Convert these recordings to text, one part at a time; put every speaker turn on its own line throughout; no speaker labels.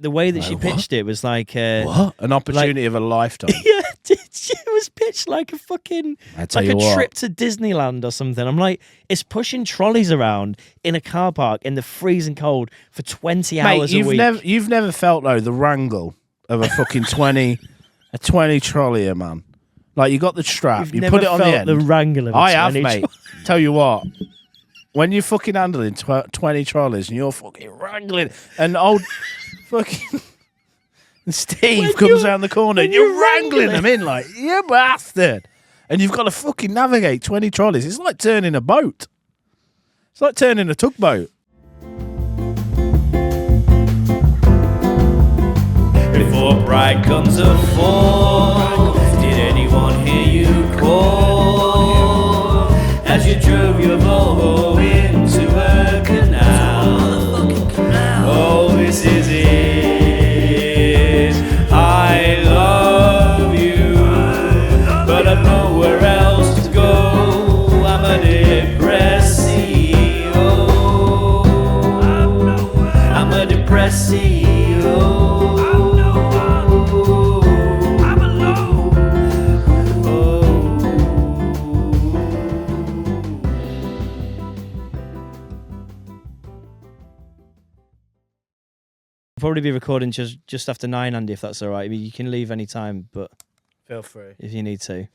the way that she pitched it was like
what an opportunity of a lifetime.
Yeah, it was pitched like a fucking like a trip to Disneyland or something. I'm like, it's pushing trolleys around in a car park in the freezing cold for 20 hours a week.
You've never felt though the wrangle of a fucking 20 trolley, man. Like you got the strap,
You've
you
never
put it on the
felt
end.
the wrangle of a
I have,
20
mate. Tell you what. When you're fucking handling 20 trolleys and you're fucking wrangling, and old fucking Steve comes around the corner and you're wrangling them in like, you bastard. And you've got to fucking navigate 20 trolleys. It's like turning a boat. It's like turning a tugboat.
Before bride comes a fall, did anyone hear you call? As you drove your Volvo into a canal. Oh, this is it. I love you, but I've nowhere else to go. I'm a depressio. I'm a depressio.
Probably be recording just after 9, Andy, if that's all right. I mean, you can leave any time, but
Feel free.
if you need to.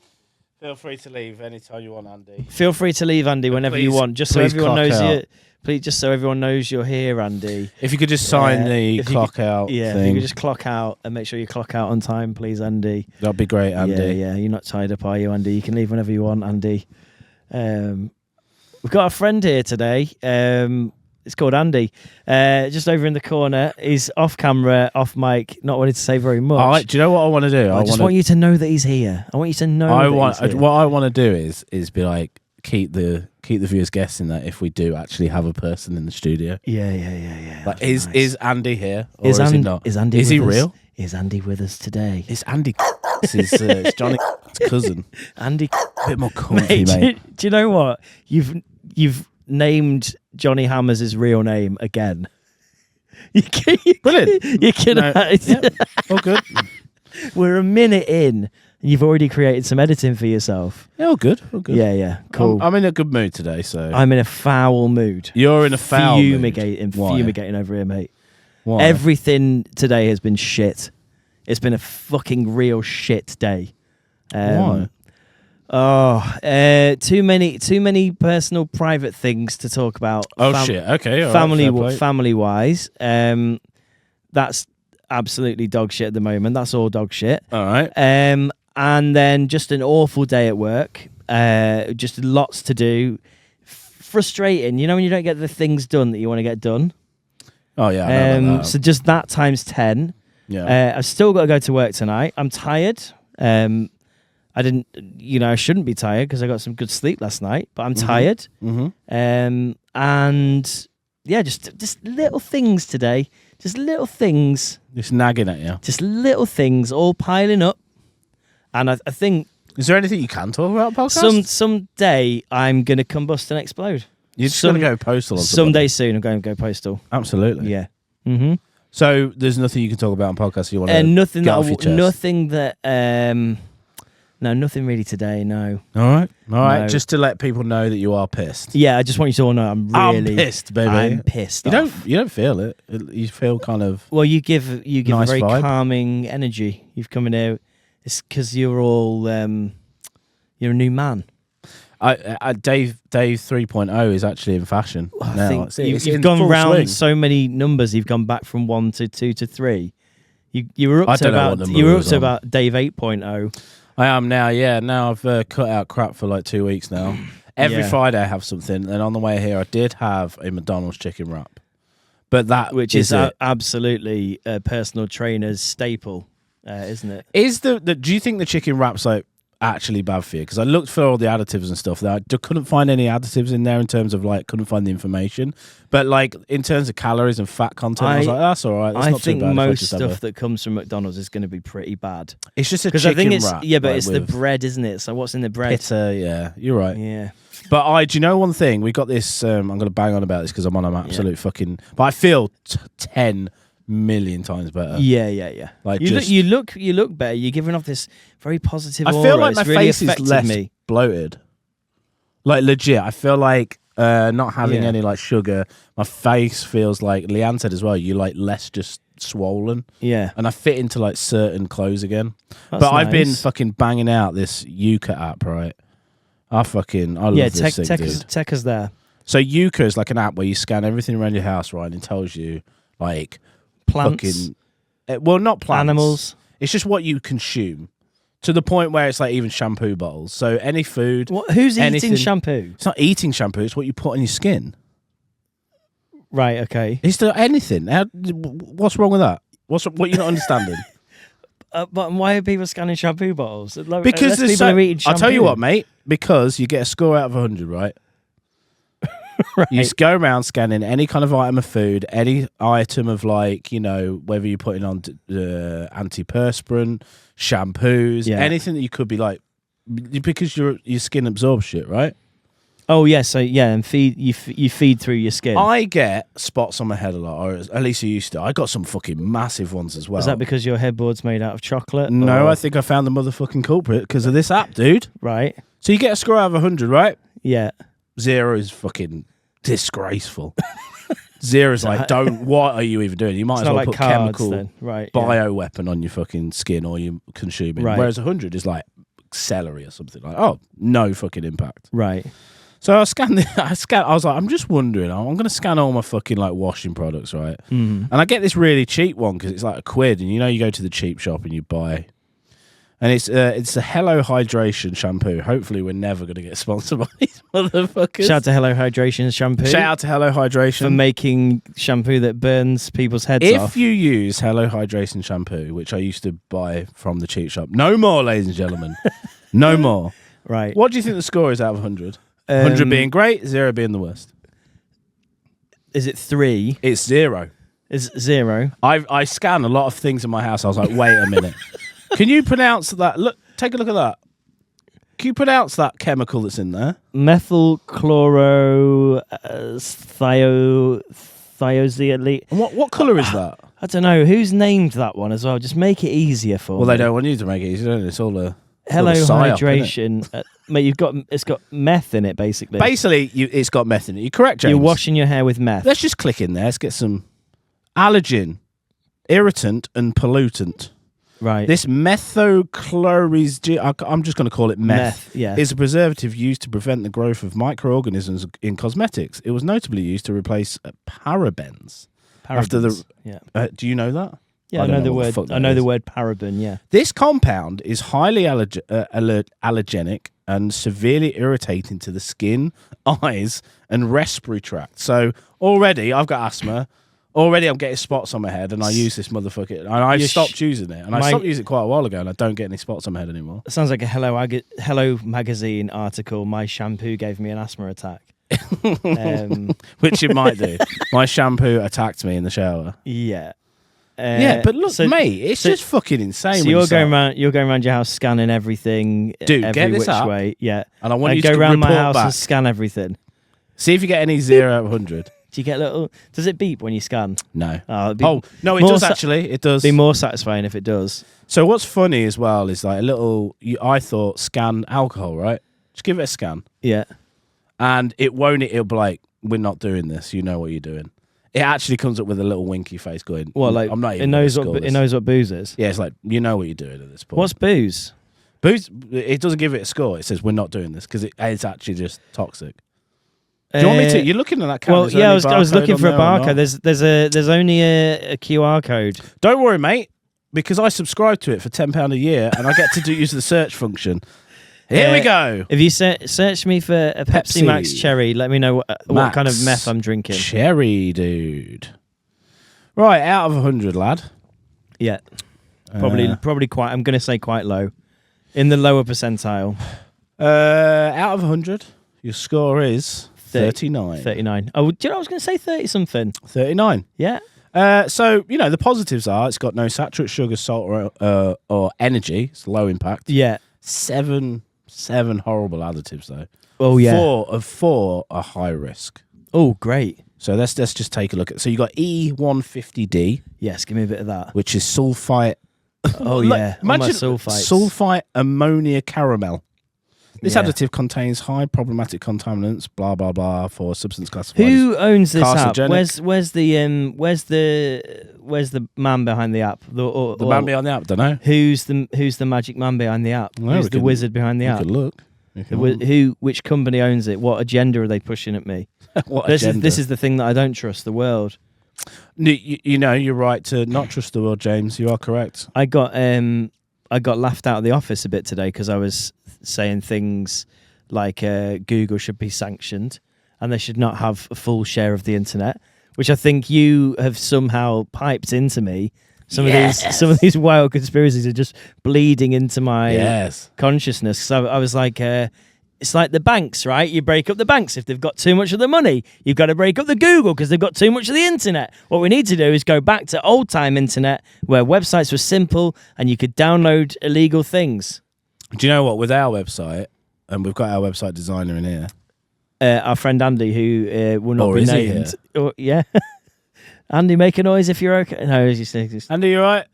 Feel free to leave anytime you want, Andy.
Feel free to leave, Andy, whenever you want, just so everyone
clock
knows
out.
you. Please, just so everyone knows you're here, Andy.
If you could just sign the clock out
Yeah, if
thing.
you could just clock out and make sure you clock out on time, please, Andy.
That'd be great, Andy.
Yeah, you're not tied up, are you, Andy? You can leave whenever you want, Andy. We've got a friend here today. It's called Andy. Just over in the corner. He's off camera, off mic, not wanting to say very much.
All right, do you know what I want to do?
I just want you to know that he's here. I want you to know he's here.
What I want to do is be like keep the viewers guessing that if we do actually have a person in the studio.
Yeah.
Like is Andy here or is he not?
Is Andy?
Is he real?
Is Andy with us today?
It's Andy. It's Johnny's cousin.
Andy,
A bit more comfy, mate.
Do you know what? You've named Johnny Hammers' real name again.
Brilliant.
You can.
All good.
We're a minute in, and you've already created some editing for yourself.
Yeah, all good. All good.
Yeah. Cool.
I'm in a good mood today, so
I'm in a foul mood.
you're in a foul
Fumigating over here, mate.
Why?
Everything today has been shit. It's been a fucking real shit day.
Why?
Too many personal, private things to talk about.
Shit. Okay. All right,
family wise, that's absolutely dog shit at the moment. That's all dog shit.
all right.
And then just an awful day at work. Just lots to do. Frustrating. You know when you don't get the things done that you want to get done.
Oh yeah. I know about that.
So just that times 10.
Yeah.
I've still got to go to work tonight. I'm tired. I didn't, I shouldn't be tired because I got some good sleep last night, but I'm tired.
Mm-hmm.
And yeah, just little things today. Just little things.
Just nagging at you.
Just little things all piling up. And I think...
Is there anything you can talk about podcast?
Someday I'm going to combust and explode.
You're just going to go postal on
Someday soon I'm going to go postal.
Absolutely.
Yeah. Mm-hmm.
So there's nothing you can talk about on podcast you want to
nothing
get
that
off your chest?
Nothing that... No, nothing really today, no.
All right.
No.
Just to let people know that you are pissed.
Yeah, I just want you to all know I'm
pissed, baby.
I'm pissed
You
off.
don't feel it. You feel kind of...
Well, you give
nice
a very
vibe.
calming energy. You've come in here. It's because you're all you're a new man.
Dave 3.0 is actually in fashion
I
now.
think you've gone round so many numbers. You've gone back from 1 to 2 to 3. You were up to about Dave 8.0.
I am now. Yeah, now I've cut out crap for like 2 weeks now. Every Friday I have something, and on the way here I did have a McDonald's chicken wrap, but which is
absolutely a personal trainer's staple, isn't it?
Is do you think the chicken wrap's like actually bad for you? Because I looked for all the additives and stuff. That I couldn't find any additives in there in terms of like couldn't find the information. But like in terms of calories and fat content, I was like, that's all right. That's
I
not
think
too bad
most stuff that comes from McDonald's is going to be pretty bad.
It's just a
because
chicken
I think it's
wrap.
but it's the bread, isn't it? So what's in the bread?
Yeah, you're right.
Yeah.
But do you know one thing? We got this. I'm going to bang on about this because I'm on an absolute fucking. But I feel 10 million times better.
Yeah.
Like
you look better. You're giving off this very positive
I
aura.
feel like my
it's really
face is
affected
less
me.
bloated. Like legit, I feel like not having any like sugar. My face feels like Leanne said as well. You like less just swollen.
Yeah,
and I fit into like certain clothes again.
That's
but I've been
nice.
fucking banging out this Yuka app, right? I love this thing, dude.
Tech us there.
So Yuka is like an app where you scan everything around your house, right, and it tells you like
Plants,
well, not plants,
animals.
It's just what you consume. To the point where it's like even shampoo bottles. So any food.
Who's
anything,
eating shampoo?
It's not eating shampoo. It's what you put on your skin.
Right. Okay.
It's still anything. What's wrong with that? What you're not understanding?
But why are people scanning shampoo bottles?
Because
people are eating shampoo.
I'll tell you what, mate. Because you get a score out of 100, right?
Right.
You just go around scanning any kind of item of food, any item of like, whether you're putting on antiperspirant, shampoos, anything that you could be like, because your skin absorbs shit, right?
Oh yeah, so and you feed through your skin.
I get spots on my head a lot, or at least I used to. I got some fucking massive ones as well.
Is that because your headboard's made out of chocolate?
No,
or?
I think I found the motherfucking culprit because of this app, dude.
Right.
So you get a score out of 100, right?
Yeah.
0 is fucking disgraceful. 0 is like, what are you even doing? You might as well
like
put
cards,
chemical
then. Right,
bioweapon on your fucking skin or you're consuming.
Right.
Whereas 100 is like celery or something. Like, oh, no fucking impact.
Right.
So I was like, I'm just wondering, I'm going to scan all my fucking like washing products, right?
Mm.
And I get this really cheap one because it's like £1. And you go to the cheap shop and you buy... And it's a Hello Hydration shampoo. Hopefully, we're never going to get sponsored by these motherfuckers.
Shout out to Hello Hydration shampoo.
Shout out to Hello Hydration
for making shampoo that burns people's heads off.
If you use Hello Hydration shampoo, which I used to buy from the cheap shop, no more, ladies and gentlemen, no more.
Right.
What do you think the score is out of 100? 100 being great, 0 being the worst.
Is it 3?
It's 0.
Is 0?
I scan a lot of things in my house. I was like, wait a minute. Can you pronounce that? Look, take a look at that. Can you pronounce that chemical that's in there?
Methylchlorothiazolate.
And what colour is that?
I don't know. Who's named that one as well? Just make it easier for me.
Well, they don't want you to make it easy, don't they? It's all a...
Hello
psyop,
Hydration. Mate, it's got meth in it, basically.
Basically, it's got meth in it. You're correct, James.
You're washing your hair with meth.
Let's just click in there. Let's get some allergen, irritant, and pollutant.
Right.
This methochlorese, I'm just going to call it meth,
yeah.
is a preservative used to prevent the growth of microorganisms in cosmetics. It was notably used to replace parabens. After the, do you know that?
Yeah, I know the word. I know the word paraben. Yeah.
This compound is highly allergenic and severely irritating to the skin, eyes, and respiratory tract. So already I've got asthma. Already I'm getting spots on my head, and I use this motherfucker. And I stopped using it, and I stopped using it quite a while ago, and I don't get any spots on my head anymore.
It sounds like a Hello magazine article. My shampoo gave me an asthma attack.
Which it might do. My shampoo attacked me in the shower.
Yeah.
Yeah, but look, mate, it's just fucking insane.
So you're going around your house scanning everything,
dude,
every
get this
which
up,
way. Yeah,
and I want you
to
go
around my
report
house
back.
and scan everything.
See if you get any 0 out of 100.
Do you get a little? Does it beep when you scan?
No.
Oh
no, it does actually. It does.
Be more satisfying if it does.
So what's funny as well is like a little. I thought scan alcohol, right? Just give it a scan.
Yeah.
And it won't. It'll be like, we're not doing this. You know what you're doing. It actually comes up with a little winky face going,
well, like,
I'm not even
it knows what booze is.
Yeah, it's like, you know what you're doing at this point.
What's booze?
Booze, it doesn't give it a score. It says we're not doing this because it's actually just toxic. Do you want me to? You're looking at that camera.
Well, yeah, I was looking for a barcode. There's only a QR code.
Don't worry, mate, because I subscribe to it for £10 a year and I get to use the search function. Here we go.
If you search me for a Pepsi Max Cherry, let me know what kind of meth I'm drinking.
Cherry, dude. Right, out of 100, lad.
Yeah, probably quite. I'm going to say quite low, in the lower percentile.
Out of 100, your score is 39.
39. Oh, do you know I was going to say 30 something?
39.
Yeah.
So the positives are it's got no saturated sugar, salt, or energy. It's low impact.
Yeah.
7 horrible additives though.
Oh yeah.
4 are high risk.
Oh great.
So let's just take a look at. So you got E150D,
Yes, give me a bit of that.
which is sulfite.
Oh yeah, all my sulfites.
Sulfite ammonia caramel. This
Yeah.
additive contains high problematic contaminants, blah blah blah, for substance classified.
Who owns this app?
carcinogenic.
Where's the man behind the app?
The man behind the app? Don't know.
Who's the magic man behind the app?
Well,
Who's
we
the
can-
wizard behind the
You
app?
could look. You can
Which company owns it? What agenda are they pushing at me?
what
This
agenda?
is the thing that I don't trust. The world.
You know, you're right to not trust the world, James. You are correct.
I got laughed out of the office a bit today because I was saying things like Google should be sanctioned and they should not have a full share of the internet, which I think you have somehow piped into me. Some of these wild conspiracies are just bleeding into my consciousness. So I was like, it's like the banks, right? You break up the banks if they've got too much of the money. You've got to break up the Google because they've got too much of the internet. What we need to do is go back to old-time internet where websites were simple and you could download illegal things.
Do you know what? With our website, and we've got our website designer in here.
Our friend Andy, who will not
Or
be
is he
named. Yeah. Andy, make a noise if you're okay. No, he's just...
Andy, you right?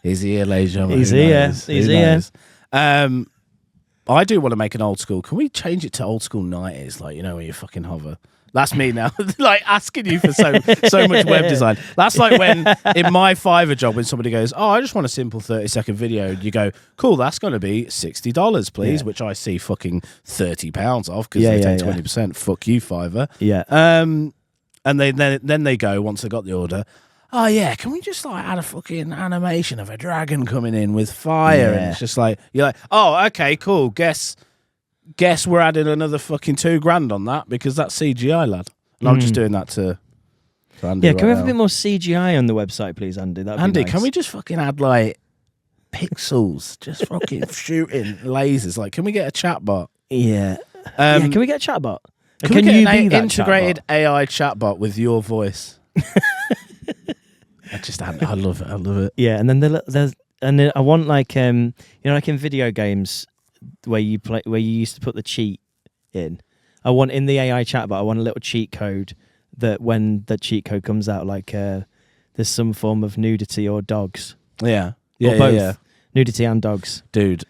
He's here, ladies and gentlemen.
He's
Who
here.
knows?
He's
Who
here.
knows? I do want to make an old school. Can we change it to old school 90s? Like, you know, where you fucking hover. That's me now. Like asking you for so much web design. That's like when in my Fiverr job, when somebody goes, "Oh, I just want a simple 30-second video," you go, "Cool, that's going to be $60, please," which I see fucking £30 off because they take 20%. Fuck you, Fiverr.
Yeah.
And then they go once they got the order. Oh yeah, can we just like add a fucking animation of a dragon coming in with fire? And it's just like you're like, oh okay, cool. Guess we're adding another fucking $2,000 on that because that's CGI, lad. And I'm just doing that to Andy.
Yeah, can we have
now.
a bit more CGI on the website, please, Andy? That'd
Andy,
be nice.
can we just fucking add like pixels, just fucking shooting lasers? Like, can we get a chatbot?
Yeah.
Can
Can we get a chatbot?
we
Can
get
you
an
be that
integrated
chatbot?
AI chatbot with your voice? I love it. I love it.
Yeah, and then there's I want like like in video games where you used to put the cheat in. I want in the AI chatbot. I want a little cheat code that when the cheat code comes out, like there's some form of nudity or dogs.
Yeah.
Or both.
Yeah.
Nudity and dogs.
Dude,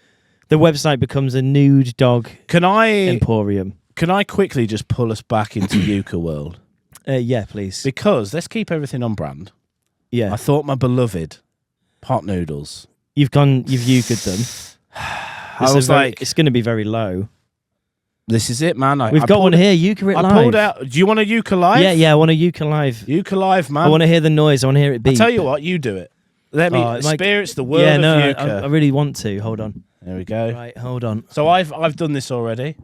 The website becomes a nude dog
can I
emporium.
quickly just pull us back into Yucca world?
Yeah, please.
Because let's keep everything on brand.
Yeah.
I thought my beloved pot noodles.
You've euchred them.
I was like,
it's going to be very low.
this is it, man.
We've got one here. Euchre it
I
live.
pulled out. Do you want a Yucca live?
Yeah. I want a Euchre live.
Yucca live, man.
I want to hear the noise. I want to hear it beep.
I'll tell you what, you do it. Let me experience the world
yeah, no,
of Yucca.
I really want to. Hold on.
There we go.
Right, hold on.
So I've done this already.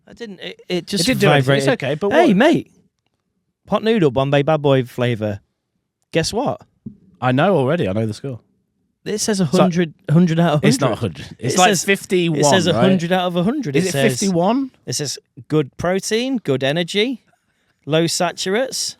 I didn't. It just
It did do anything.
vibrated.
It's okay, but
hey,
what?
mate, pot noodle Bombay Bad Boy flavour. Guess what?
I know already. I know the score.
It says 100 out of 100.
It's not 100. It's
It
like
says-
51.
It says
right?
100 out of 100.
Is it 51?
It says good protein, good energy, low saturates.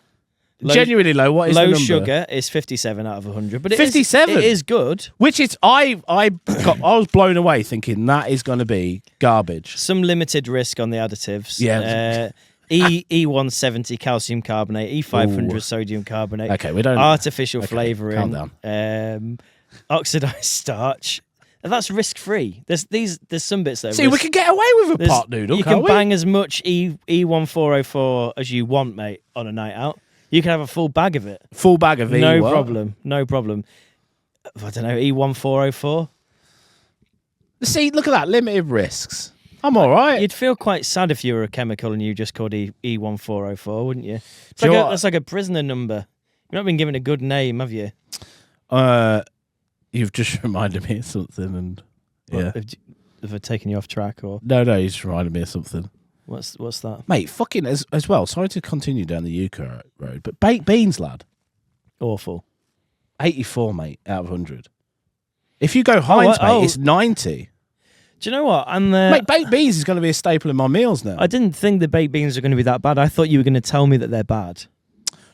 Genuinely low. What is the
low
number?
sugar is 57 out of 100. But
57?
It is good.
Which is I was blown away thinking that is going to be garbage.
Some limited risk on the additives.
Yeah.
E170 calcium carbonate, E500
Ooh.
sodium carbonate.
Okay, we don't.
Artificial
Okay,
flavouring.
calm down.
Oxidized starch. And that's risk free. There's some bits that are
See, we can get away with a pot noodle.
You
can't
can
we?
bang as much E1404 as you want, mate, on a night out. You can have a full bag of it.
Full bag of E.
No
what?
problem. No problem. I don't know, E1404.
See, look at that. Limited risks. I'm all right.
You'd feel quite sad if you were a chemical and you just called E1404, wouldn't you?
Do you know what?
That's like a prisoner number. You've not been given a good name, have you?
You've just reminded me of something, and yeah.
Have I taken you off track or
No, you just reminded me of something.
what's that?
Mate, fucking as well. Sorry to continue down the Yucca road, but baked beans, lad.
Awful.
84, mate, out of 100. If you go Heinz, mate, it's 90.
Do you know what?
Mate, baked beans is going to be a staple in my meals now.
I didn't think the baked beans are going to be that bad. I thought you were going to tell me that they're bad.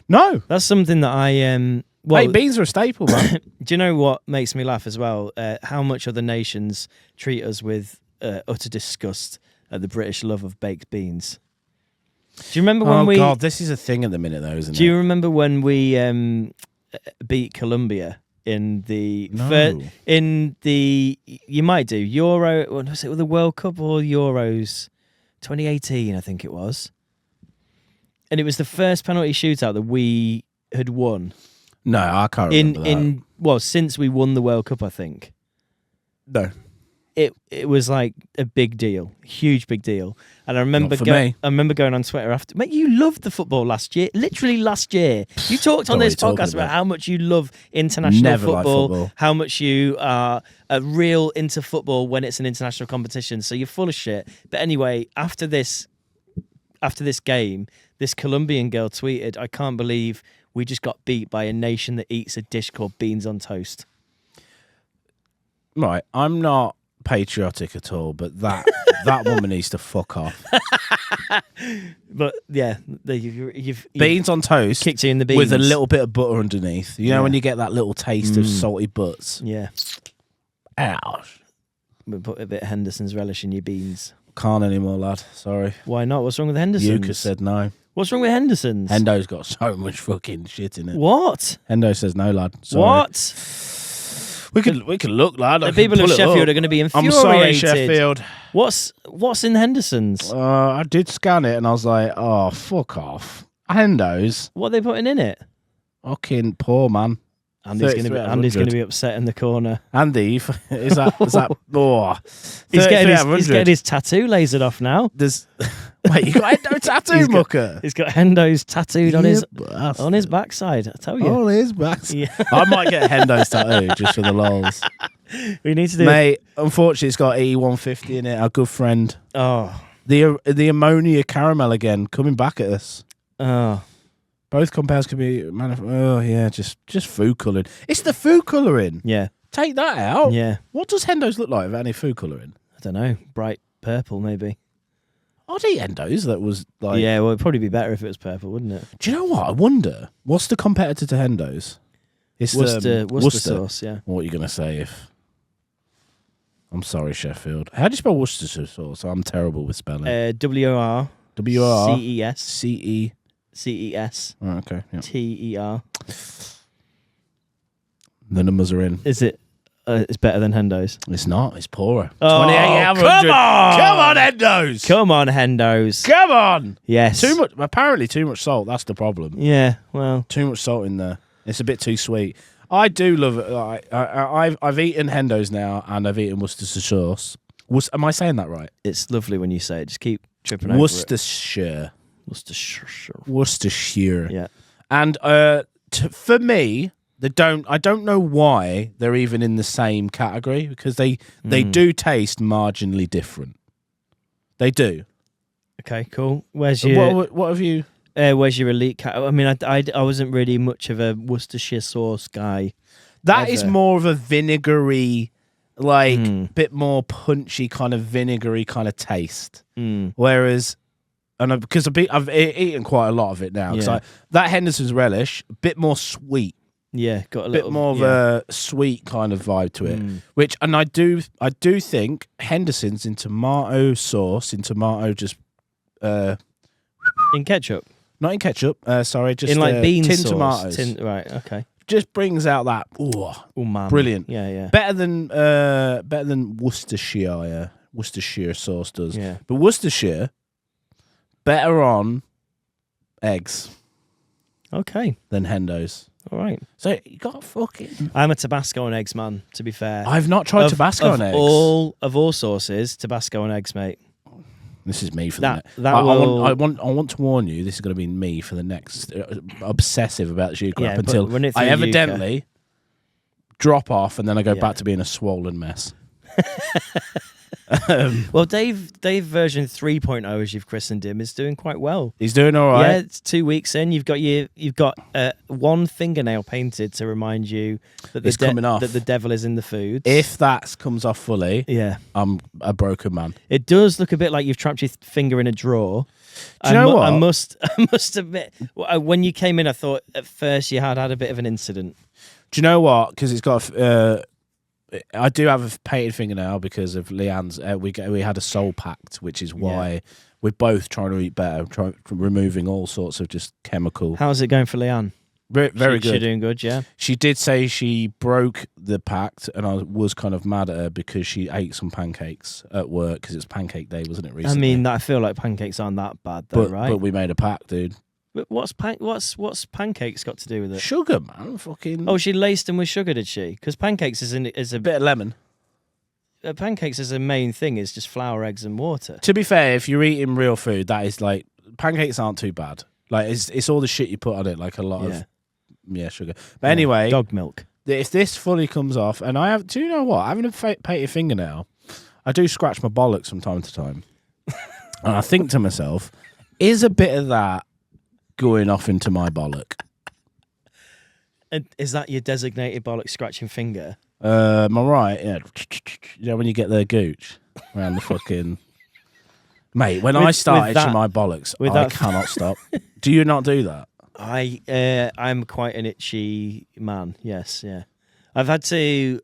No.
That's something that I
Baked beans are a staple, man.
Do you know what makes me laugh as well? How much other nations treat us with utter disgust at the British love of baked beans. Do you remember when we?
Oh God, this is a thing at the minute, though, isn't it?
Do you remember when we beat Colombia in the you might do Euro? Was it the World Cup or Euros? 2018, I think it was. And it was the first penalty shootout that we had won.
No, I can't remember that.
Since we won the World Cup, I think.
No.
It was like a big deal, huge big deal. And I remember I remember going on Twitter after. Mate, you loved the football last year. Literally last year, you talked on this podcast about how much you love international football, how much you are real into football when it's an international competition. So you're full of shit. But anyway, after this game, this Colombian girl tweeted, "I can't believe we just got beat by a nation that eats a dish called beans on toast."
Right, I'm not patriotic at all, but that woman needs to fuck off.
But yeah, you've
beans on toast,
kicked you in the beans
with a little bit of butter underneath. You know when you get that little taste of salty butts.
Yeah.
Ouch.
But put a bit of Henderson's relish in your beans.
Can't anymore, lad. Sorry.
Why not? What's wrong with Henderson's?
Yuka said no.
What's wrong with Henderson's?
Hendo's got so much fucking shit in it.
What?
Hendo says no, lad. Sorry.
What?
We can look, lad.
The people of Sheffield are going to be infuriated.
I'm sorry, Sheffield.
What's in Henderson's?
I did scan it and I was like, oh, fuck off. Hendo's.
What are they putting in it?
Fucking poor man.
Andy's going to be upset in the corner.
Andy, is that? Oh,
he's getting his tattoo lasered off now.
Wait, you got Hendo tattoo, mucker?
He's got Hendo's tattooed on his backside. I tell you,
on his backside.
Yeah.
I might get Hendo's tattoo just for the lols.
We need to do,
mate. Unfortunately, it's got E150 in it. Our good friend.
Oh,
the ammonia caramel again coming back at us.
Oh.
Both compounds can be just food colouring. It's the food colouring.
Yeah.
Take that out.
Yeah.
What does Hendo's look like without any food colouring?
I don't know. Bright purple, maybe.
I'd eat Hendo's that was like...
Yeah, well, it'd probably be better if it was purple, wouldn't it?
Do you know what? I wonder. What's the competitor to Hendo's? It's
Worcester sauce, yeah.
What are you going to say if... I'm sorry, Sheffield. How do you spell Worcestershire sauce? I'm terrible with spelling.
W-O-R.
W-O-R.
C-E-S.
C-E...
C-E-S.
Oh, okay. Yeah.
T-E-R.
The numbers are in.
Is it? It's better than Hendo's.
It's not. It's poorer.
Oh,
28 out of 100. Come on, Hendo's.
Come on, Hendo's.
Come on.
Yes.
Apparently too much salt. That's the problem.
Yeah, well.
Too much salt in there. It's a bit too sweet. I do love it. I've eaten Hendo's now, and I've eaten Worcestershire sauce. Am I saying that right?
It's lovely when you say it. Just keep tripping over
Worcestershire. Worcestershire.
Yeah.
And for me, I don't know why they're even in the same category, because they do taste marginally different. They do.
Okay, cool. Where's your
what have you?
Where's your elite cat? I mean, I wasn't really much of a Worcestershire sauce guy.
That is more of a vinegary, bit more punchy kind of vinegary kind of taste. Whereas. And because I've eaten quite a lot of it now. Yeah. That Henderson's relish, a bit more sweet.
Yeah, got a
bit more of a sweet kind of vibe to it. Which, and I do think Henderson's in tomato sauce, in tomato just
in ketchup,
not in ketchup. Sorry, just
in like bean
tin
sauce.
Tomatoes.
Right, okay.
Just brings out that
umami.
Brilliant.
Yeah.
Better than Worcestershire sauce does.
Yeah.
But Worcestershire. Better on eggs.
Okay.
Than Hendo's.
All right.
So you got fucking...
I'm a Tabasco and eggs man, to be fair.
I've not tried Tabasco and eggs.
Of all sauces, Tabasco and eggs, mate.
This is me for
that.
I want to warn you, this is going to be me for the next... obsessive about the crap until I evidently drop off and then I go back to being a swollen mess.
Well, Dave version 3.0, as you've christened him, is doing quite well.
He's doing all right.
Yeah, it's 2 weeks in. You've got one fingernail painted to remind you that
it's coming off.
That the devil is in the food.
If that comes off fully,
yeah,
I'm a broken man.
It does look a bit like you've trapped your finger in a drawer.
Do you know what?
I must admit, when you came in, I thought at first you had a bit of an incident.
Do you know what? Because it's got I do have a painted fingernail because of Leanne's. We had a soul pact, which is why we're both trying to eat better, removing all sorts of just chemical.
How's it going for Leanne?
Very good.
She's doing good, yeah.
She did say she broke the pact, and I was kind of mad at her because she ate some pancakes at work because it's pancake day, wasn't it? Recently.
I mean, I feel like pancakes aren't that bad, though, right?
But we made a pact, dude.
But what's pancakes got to do with it?
Sugar, man, fucking.
Oh, she laced them with sugar, did she? Because pancakes is a
bit of lemon.
Pancakes is a main thing. Is just flour, eggs, and water.
To be fair, if you're eating real food, that is like pancakes aren't too bad. Like it's all the shit you put on it, like a lot of sugar. But anyway,
dog milk.
If this fully comes off, and do you know what? Having a painted fingernail, I do scratch my bollocks from time to time, and I think to myself, is a bit of that going off into my bollock?
And is that your designated bollock scratching finger?
Am I right? Yeah. You know when you get the gooch around the fucking mate. When I start itching my bollocks, I cannot stop. Do you not do that?
I'm quite an itchy man. Yes, yeah. I've had to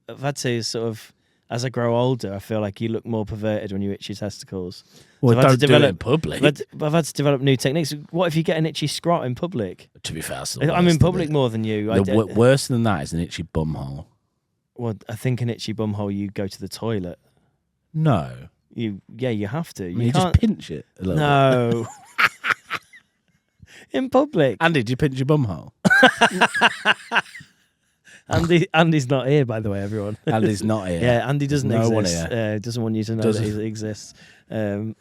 sort of, as I grow older, I feel like you look more perverted when you itch your testicles.
Well, don't do it in public.
I've had to develop new techniques. What if you get an itchy scrot in public?
To be fair,
I'm in public more than you.
Worse than that is an itchy bumhole.
Well, I think an itchy bumhole, you go to the toilet.
No.
You have to.
You just pinch it a little bit.
No. In public.
Andy, did you pinch your bumhole?
Andy's not here, by the way, everyone.
Andy's not here.
Yeah, Andy doesn't exist.
One here.
Doesn't want you to know that he exists.
You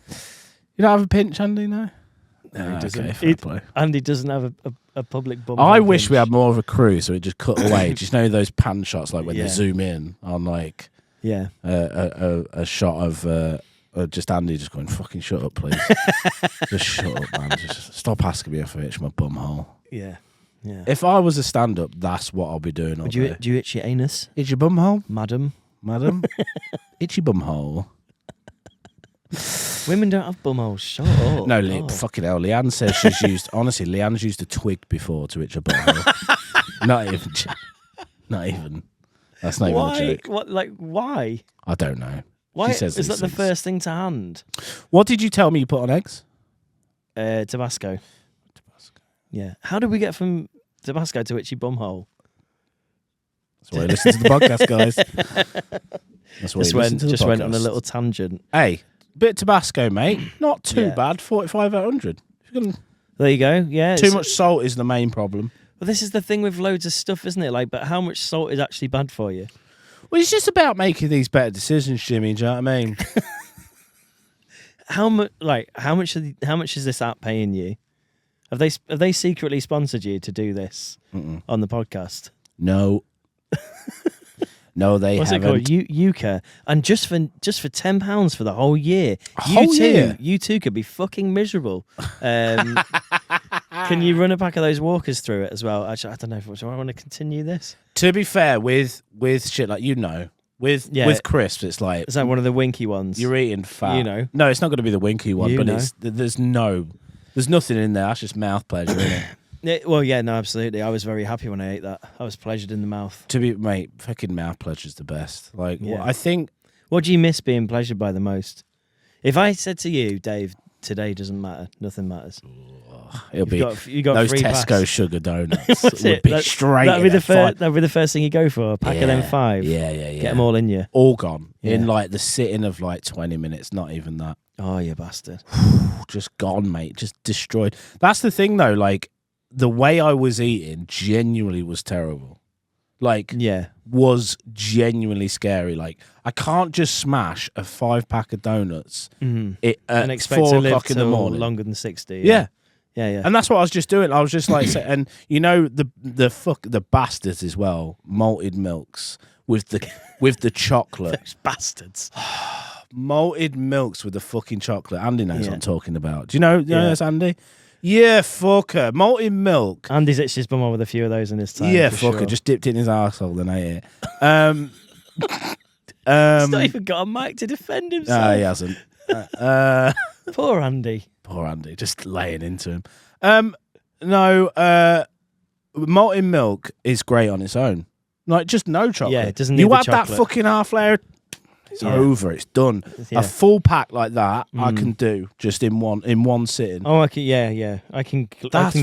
don't have a pinch, Andy, no?
No, he doesn't.
Okay,
Andy doesn't have a public bum.
I wish we had more of a crew so it just cut away. Just know those pan shots, like when they zoom in on like a shot of just Andy just going, fucking shut up, please. Just shut up, man. Just stop asking me if I itch my bum hole.
Yeah. Yeah.
If I was a stand-up, that's what I'll be doing all day.
Do you itch your anus?
Itch your bum hole?
Madam?
Itchy bum hole.
Women don't have bum holes. Shut up.
No, fucking hell. Leanne says she's used... Honestly, Leanne's used a twig before to itch a bum hole. Not even. That's not even a joke.
Why?
I don't know.
Why
she says
is that the first thing to hand?
What did you tell me you put on eggs?
Tabasco. Yeah. How did we get from Tabasco to itchy bumhole?
That's why you listen to the podcast, guys. That's why
just went on a little tangent.
Hey, bit of Tabasco, mate. Not too bad. 45 out of 100.
There you go. Yeah.
Too much salt is the main problem.
Well, this is the thing with loads of stuff, isn't it? Like, but how much salt is actually bad for you?
Well, it's just about making these better decisions, Jimmy. Do you know what I mean?
How much is this app paying you? Have they secretly sponsored you to do this on the podcast?
No. No, they
What's
haven't.
What's it called? Yuka. And just for £10 for the whole year. You two could be fucking miserable. Can you run a pack of those walkers through it as well? Actually, I don't know. Do I want to continue this?
To be fair, with shit like with crisps, it's like
is that one of the winky ones?
You're eating fat.
You know.
No, it's not going to be the winky one, there's nothing in there. That's just mouth pleasure, isn't it?
Well, yeah, no, absolutely. I was very happy when I ate that. I was pleasured in the mouth.
Mate, fucking mouth pleasure's the best. Like, I think.
What do you miss being pleasured by the most? If I said to you, Dave, today doesn't matter, nothing matters.
It'll be
you got
those
free
Tesco
pass.
Sugar donuts. Would be straight.
That'd be the first thing you go for. A pack of them 5.
Yeah.
Get them all in you.
All gone in like the sitting of like 20 minutes. Not even that.
Oh, you bastard!
Just gone, mate. Just destroyed. That's the thing, though. Like the way I was eating, genuinely was terrible. Like, was genuinely scary. Like, I can't just smash a 5-pack of donuts
and expect
4
to live
o'clock in the morning.
Longer than 60.
Yeah.
And
that's what I was just doing. I was just like, and you know the bastards as well, malted milks with the chocolate.
Those bastards.
Malted milks with the fucking chocolate. Andy knows what I'm talking about. Do you know this, Andy? Yeah, fucker. Malted milk.
Andy's itched his bum with a few of those in his time.
Yeah, fucker. Sure. Just dipped it in his arsehole, then ate it.
He's not even got a mic to defend himself.
No, he hasn't.
Poor Andy.
Poor Andy, just laying into him. Malted milk is great on its own. Like, just no chocolate.
Yeah, it doesn't
You
need the
add that
chocolate.
fucking half layer, it's
Yeah.
over. It's done.
Yeah.
A full pack like that, I can do just in one sitting.
Oh, I can. Yeah. I can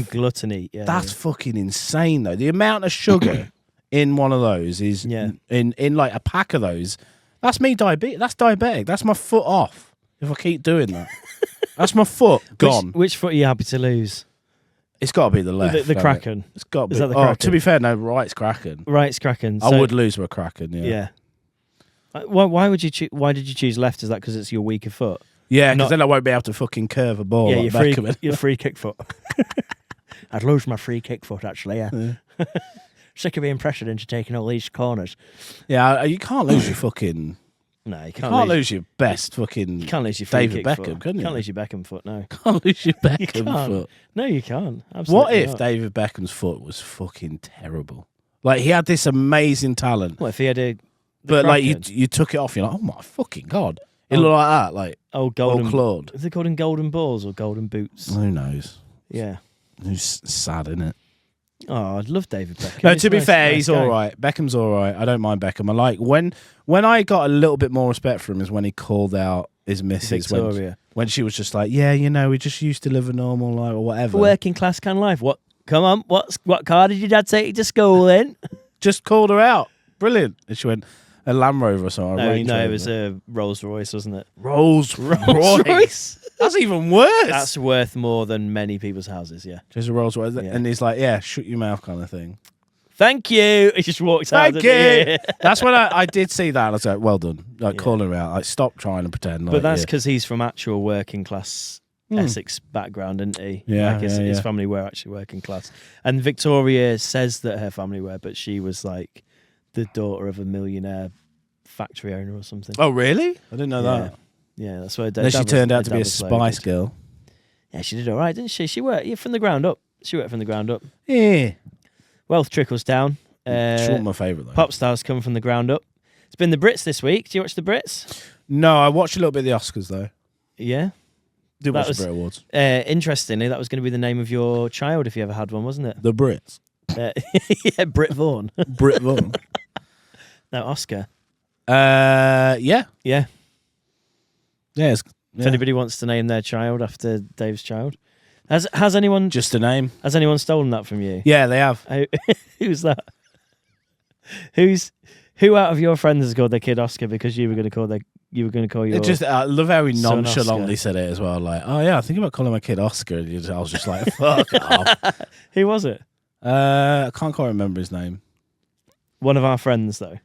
glutton eat. Yeah,
That's fucking insane, though. The amount of sugar in one of those is in like a pack of those. That's me diabetic. That's diabetic. That's my foot off. If I keep doing that, that's my foot gone.
Which foot are you happy to lose?
It's got to be the left.
The Kraken.
It's got to be.
Is that the
Oh,
Kraken?
to be fair, no, right's Kraken.
Right's Kraken.
I would lose with a Kraken. Yeah.
Yeah. Why would you? Why did you choose left? Is that because it's your weaker foot?
Yeah, because then I won't be able to fucking curve a ball.
Yeah,
like
your free kick foot. I'd lose my free kick foot actually. Yeah. Sick of being pressured into taking all these corners.
Yeah, you can't lose your fucking.
No, you
You
can't,
can't lose your best fucking.
You can't lose your free
David
kick
Beckham,
foot.
can you?
Can't lose your Beckham foot. No.
Can't lose your
You
Beckham
can't.
foot.
No, you can't. Absolutely
What if
not.
David Beckham's foot was fucking terrible? Like, he had this amazing talent,
What if he had a?
but like you
Kraken?
took it off, you're like, oh my fucking god, it looked like that, like
golden
Claude.
Is it called in golden balls or golden boots?
Who knows?
Yeah.
Who's sad, isn't it?
Oh, I'd love David Beckham.
No,
He's
to be
nice-
fair,
nice
he's
guy.
all right. Beckham's all right. I don't mind Beckham. I like when I got a little bit more respect for him is when he called out his missus
Victoria.
when she was just like, yeah, you know, we just used to live a normal life or whatever.
Working class kind of life. What? Come on. What car did your dad take you to school in?
Just called her out. Brilliant. And she went, a Land Rover or something.
No,
Range
it
Rover.
was a Rolls Royce, wasn't it?
Rolls Royce. That's even worse.
That's worth more than many people's houses. Yeah.
just a Rolls Royce.
Yeah.
And he's like, yeah, shut your mouth kind of thing.
Thank you. He just walked out.
Thank
didn't
you.
he?
That's when I did see that. And I was like, well done. Like,
Yeah.
calling her out. Like, stop trying to pretend. Like,
But that's
yeah.
because he's from actual working class Essex background, isn't he?
Yeah,
Like his
yeah.
family were actually working class. And Victoria says that her family were, but she was like the daughter of a millionaire factory owner or something.
Oh, really? I didn't know that.
Yeah, that's why.
Then she turned out to be a Spice Girl.
Yeah, she did all right, didn't she? She worked from the ground up.
Yeah.
Wealth trickles down.
Short my favourite, though.
Pop stars come from the ground up. It's been the Brits this week. Do you watch the Brits?
No, I watched a little bit of the Oscars, though.
Yeah.
Did
That
watch
was-
the Brit Awards.
Interestingly, that was going to be the name of your child if you ever had one, wasn't it?
The Brits.
Yeah, Brit Vaughan.
Brit Vaughan.
No, Oscar.
Yeah.
Yeah.
Yeah.
If anybody wants to name their child after Dave's child, has anyone
Just a name.
stolen that from you?
Yeah, they have.
Who's that? Who out of your friends has called their kid Oscar because you were going to call your
It just, I love how he
son
nonchalantly
Oscar.
said it as well. Like, oh yeah, I think about calling my kid Oscar. And I was just like, fuck off.
Who was it?
I can't quite remember his name.
One of our friends though.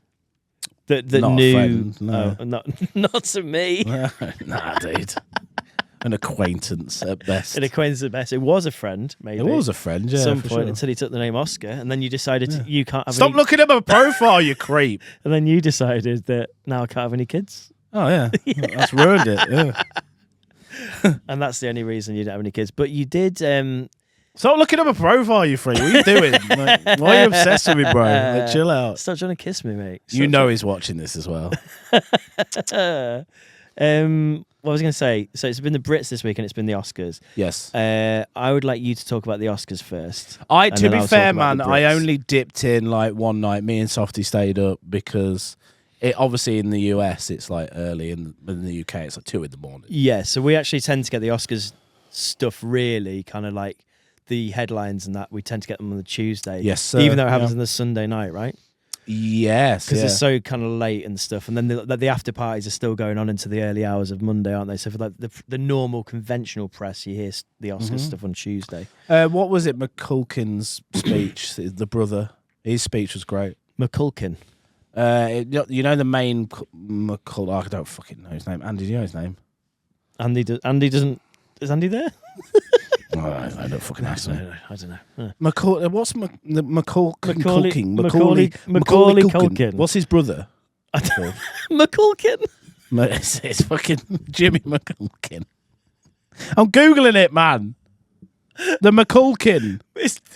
That
Not a
knew.
friend, no.
Oh, not to me.
Nah, dude. An acquaintance at best.
An acquaintance at best. It was a friend, maybe.
It was a friend, yeah.
At some
for
point
sure.
until he took the name Oscar, and then you decided you can't have.
Stop
any,
looking at my profile, you creep.
And then you decided that now I can't have any kids,
Oh yeah, that's ruined it. Yeah.
and that's the only reason you don't have any kids. But you did.
Stop looking at my profile, you freak. What are you doing? Like, why are you obsessed with me, bro? Like, chill out.
Stop trying to kiss me, mate.
You know he's watching this as well.
What was I going to say? So it's been the Brits this week, and it's been the Oscars.
Yes.
I would like you to talk about the Oscars first.
To
then
be
I'll
fair,
talk about
man,
the
I
Brits.
only dipped in like one night. Me and Softy stayed up because it obviously in the US it's like early, in the UK it's like 2 a.m.
Yeah, so we actually tend to get the Oscars stuff really kind of like the headlines and that. We tend to get them on the Tuesday.
Yes, sir.
Even though it happens
Yeah.
on the Sunday night, right?
Yes,
Because
yeah.
it's so kind of late and stuff. And then the after parties are still going on into the early hours of Monday, aren't they? So for like the normal conventional press, you hear the Oscars stuff on Tuesday.
What was it? McCulkin's speech, the brother. His speech was great.
McCulkin.
You know the main McCulkin. I don't fucking know his name. Andy, do you know his name?
Andy doesn't. Is Andy there?
I don't fucking ask him.
I don't know.
McCulkin. What's
Macaulay
Culkin.
Culkin.
What's his brother?
McCulkin.
It's fucking Jimmy McCulkin. I'm googling it, man. The McCulkin.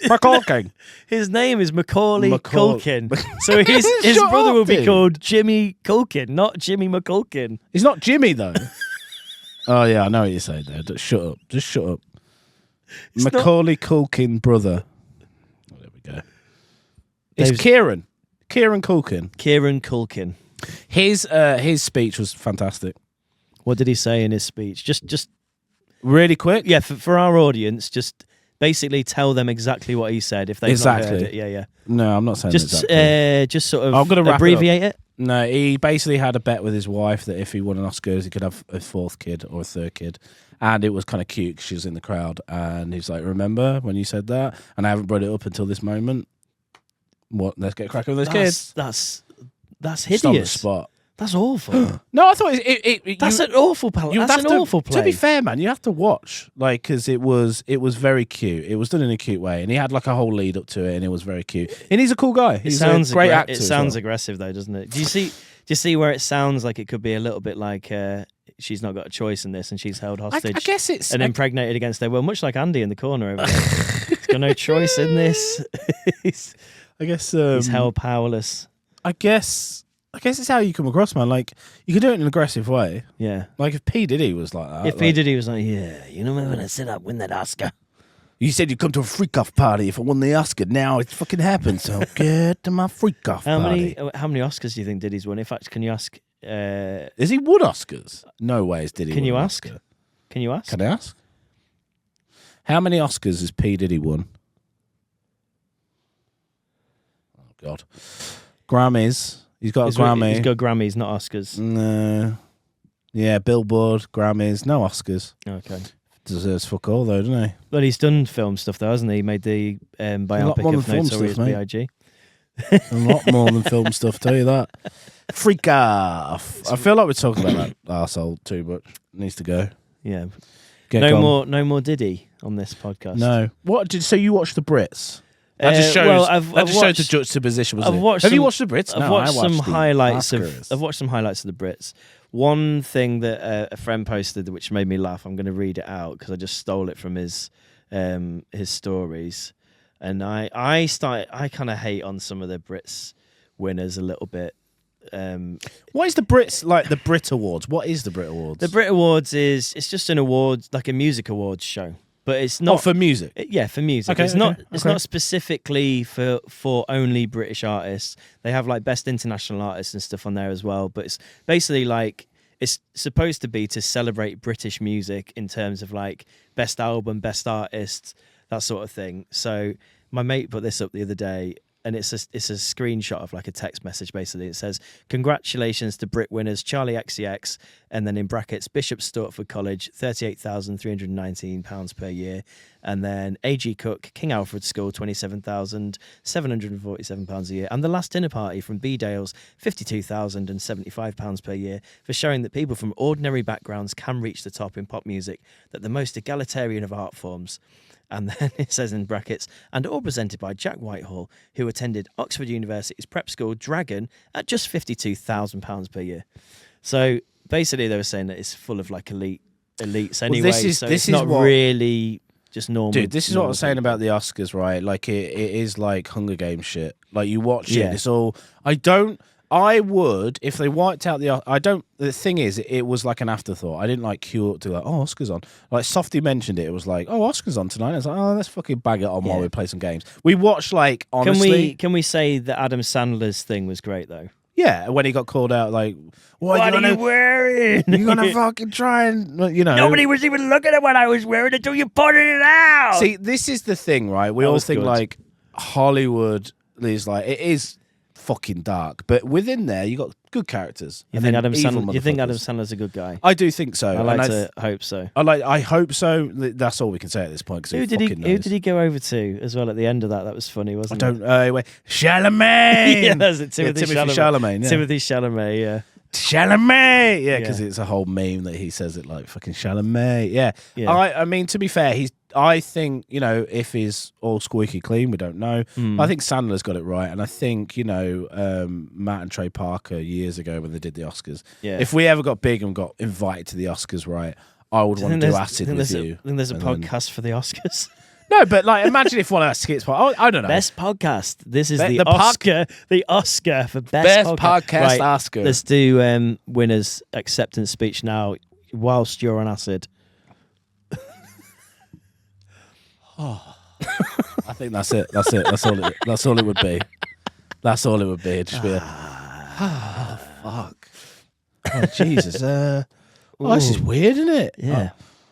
McCulkin.
His name is Macaulay
Macaul-
Culkin. So his
Shut
brother
up,
will be
dude.
called Jimmy Culkin, not Jimmy McCulkin.
He's not Jimmy though. Oh yeah, I know what you're saying there. Just shut up. Just shut up. Macaulay Culkin brother. Oh, there we go. It's
Dave's-
Kieran. Kieran Culkin.
Kieran Culkin.
His speech was fantastic.
What did he say in his speech? Just
Really quick.
yeah, for our audience, just basically tell them exactly what he said if they've not heard it. Yeah.
No, I'm not saying
Just
exactly.
just sort of
I'm gonna wrap
abbreviate it.
No, he basically had a bet with his wife that if he won an Oscars, he could have a fourth kid or a third kid. And it was kind of cute because she was in the crowd. And he's like, remember when you said that? And I haven't brought it up until this moment. What? Let's get cracking with those kids.
That's
Just on the
hideous.
spot.
That's awful.
No, I thought
That's an awful play. That's an awful play.
To be fair, man, you have to watch, like, because it was very cute. It was done in a cute way, and he had like a whole lead up to it, and it was very cute. And he's a cool guy. He's a great actor.
It sounds aggressive though, doesn't it? Do you see where it sounds like it could be a little bit like she's not got a choice in this, and she's held hostage.
I guess it's
and impregnated against their will, much like Andy in the corner over there. He's got no choice in this. he's held powerless.
I guess it's how you come across, man. Like, you can do it in an aggressive way.
Yeah.
Like, if P. Diddy was like that.
If P. Diddy was like, yeah, you know when I said I'd win that Oscar?
You said you'd come to a freak-off party if I won the Oscar. Now it's fucking happened, so get to my freak-off party.
How many Oscars do you think Diddy's won? In fact, can you ask...
Is he won Oscars? No way is Diddy
Can you
won an
ask?
Oscar.
Can you ask?
Can I ask? How many Oscars has P. Diddy won? Oh, God. Grammys. He's got a Grammy.
He's got Grammys, not Oscars.
No. Yeah, Billboard, Grammys, no Oscars.
Okay.
Deserves fuck all, though, doesn't he?
But he's done film stuff, though, hasn't he? He made the biopic
more
of
than film
Notorious
stuff, mate.
B.I.G.
A lot more than film stuff, tell you that. Freak off. I feel like we're talking about that arsehole too much. Needs to go.
Yeah.
Get
No
gone.
more Diddy on this podcast.
No. So you watched the Brits? That just shows.
Well,
That just shows the juxtaposition.
I've watched
Have you
some-
watched the Brits?
I've
No,
watched
I
some
the
highlights
Oscars.
I've watched some highlights of the Brits. One thing that a friend posted which made me laugh. I'm going to read it out because I just stole it from his stories, and I kind of hate on some of the Brits winners a little bit.
What is the Brits like? The Brit Awards. What is the Brit Awards?
The Brit Awards it's just an awards, like a music awards show, but it's not
for music.
Yeah, for music.
Okay,
It's not specifically for only British artists. They have like best international artists and stuff on there as well. But it's basically like it's supposed to be to celebrate British music in terms of like best album, best artist, that sort of thing. So my mate put this up the other day. And it's a screenshot of like a text message. Basically, it says, "Congratulations to Brit winners Charlie XCX," and then in brackets Bishop Stortford College, £38,319 per year, and then A.G. Cook King Alfred School, £27,747 a year, and the Last Dinner Party from B Dales, £52,075 per year, for showing that people from ordinary backgrounds can reach the top in pop music, that the most egalitarian of art forms. And then it says in brackets, and all presented by Jack Whitehall, who attended Oxford University's prep school Dragon at just £52,000 per year. So basically, they were saying that it's full of like elites anyway.
This
it's
is
not
what,
really just normal.
Dude, this is what I was saying about the Oscars, right? Like it is like Hunger Games shit. Like you watch it, it's all. I would, if they wiped out the thing is, it was like an afterthought. I didn't like queue up to like, oh, Oscar's on. Like Softy mentioned it. It was like, oh, Oscar's on tonight. I was like, oh, let's fucking bag it on while we play some games. We watched like, honestly.
Can we say that Adam Sandler's thing was great though?
Yeah, when he got called out, like,
what are you wearing?
You're gonna fucking try and, you know.
Nobody was even looking at what I was wearing until you pointed it out.
See, this is the thing, right? We all think good. Like Hollywood is like, it is fucking dark, but within there you got good characters.
You think Adam Sandler's a good guy?
I do think so.
I like to hope so.
I hope so. That's all we can say at this point.
Who did he go over to as well at the end of that? That was funny, wasn't it?
Chalamet.
Yeah, that's it. Timothy
Chalamet.
Yeah. Timothy Chalamet. Yeah.
Chalamet. Yeah, because it's a whole meme that he says it like fucking Chalamet. Yeah. I mean, to be fair, I think, you know, if he's all squeaky clean, we don't know. I think Sandler's got it right. And I think, you know, Matt and Trey Parker years ago when they did the Oscars, if we ever got big and got invited to the Oscars, right, I would want to do acid with you.
I think there's a podcast for the Oscars.
No, but like, imagine if one of our skits, I don't know.
Best podcast. This is the Oscar. The Oscar for best
podcast
right,
Oscar.
Let's do winners' acceptance speech now whilst you're on acid.
I think that's it. That's all it would be. That's all it would be. It'd just be fuck. Oh, Jesus. This is weird, isn't it?
Yeah.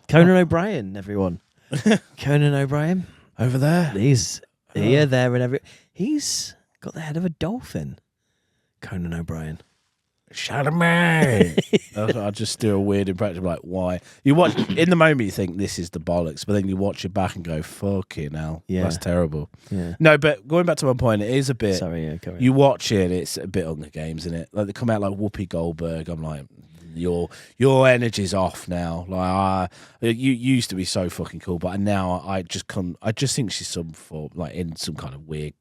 Conan O'Brien, everyone. Conan O'Brien.
Over there.
He's here, there, and every. He's got the head of a dolphin. Conan O'Brien.
Shut up, man. I just do a weird impression of like, why? You watch, in the moment you think this is the bollocks, but then you watch it back and go, fucking hell.
Yeah.
That's terrible.
Yeah.
No, but going back to my point, it is a bit.
Sorry, yeah, go on.
You watch it, it's a bit Hunger Games, isn't it? Like they come out like Whoopi Goldberg. I'm like, your energy's off now. Like you used to be so fucking cool, but now I just think she's some form, like in some kind of weird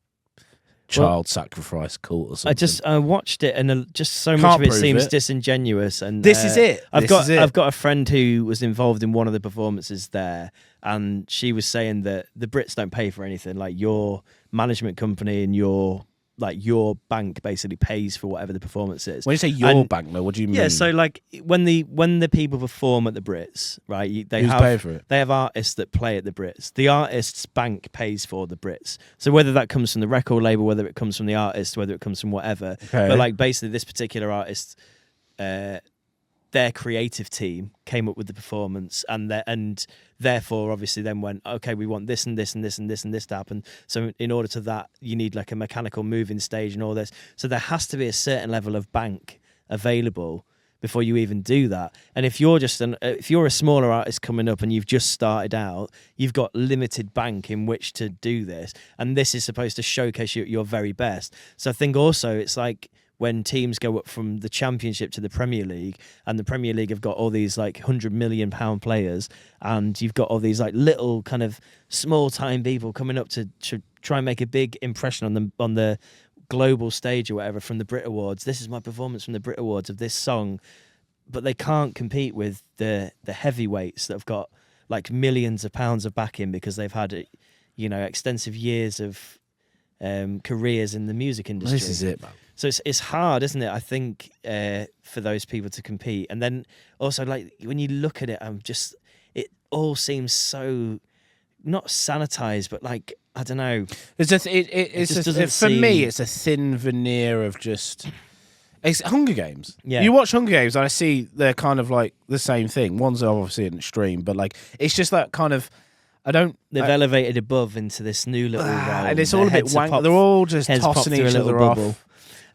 child sacrifice cult or something.
I watched it and just so much
Can't
of it
prove
seems
it.
disingenuous. And
This is it.
I've got a friend who was involved in one of the performances there, and she was saying that the Brits don't pay for anything. Like your management company and your bank basically pays for whatever the performance is.
When you say your bank, though, what do you mean?
Yeah, so like when the people perform at the Brits, right?
Who's paying for it?
They have artists that play at the Brits. The artist's bank pays for the Brits. So whether that comes from the record label, whether it comes from the artist, whether it comes from whatever,
okay.
But like basically this particular artist, their creative team came up with the performance, and therefore obviously then went, okay, we want this and this and this and this and this to happen. So in order to that, you need like a mechanical moving stage and all this. So there has to be a certain level of bank available before you even do that. And if you're if you're a smaller artist coming up and you've just started out, you've got limited bank in which to do this, and this is supposed to showcase you at your very best. So I think also it's like when teams go up from the Championship to the Premier League, and the Premier League have got all these like £100 million players, and you've got all these like little kind of small time people coming up to try and make a big impression on the global stage or whatever from the Brit Awards. This is my performance from the Brit Awards of this song, but they can't compete with the heavyweights that have got like millions of pounds of backing because they've had extensive years of careers in the music industry.
This is it, man.
So it's hard, isn't it? I think for those people to compete, and then also like when you look at it, it all seems so not sanitized, but like I don't know.
For me, it's a thin veneer of just. It's Hunger Games.
Yeah.
You watch Hunger Games, and I see they're kind of like the same thing. One's obviously an extreme, but like it's just that kind of. They've
elevated above into this new little realm,
and it's all a bit wank. They're all just tossing each other off.
Bubble.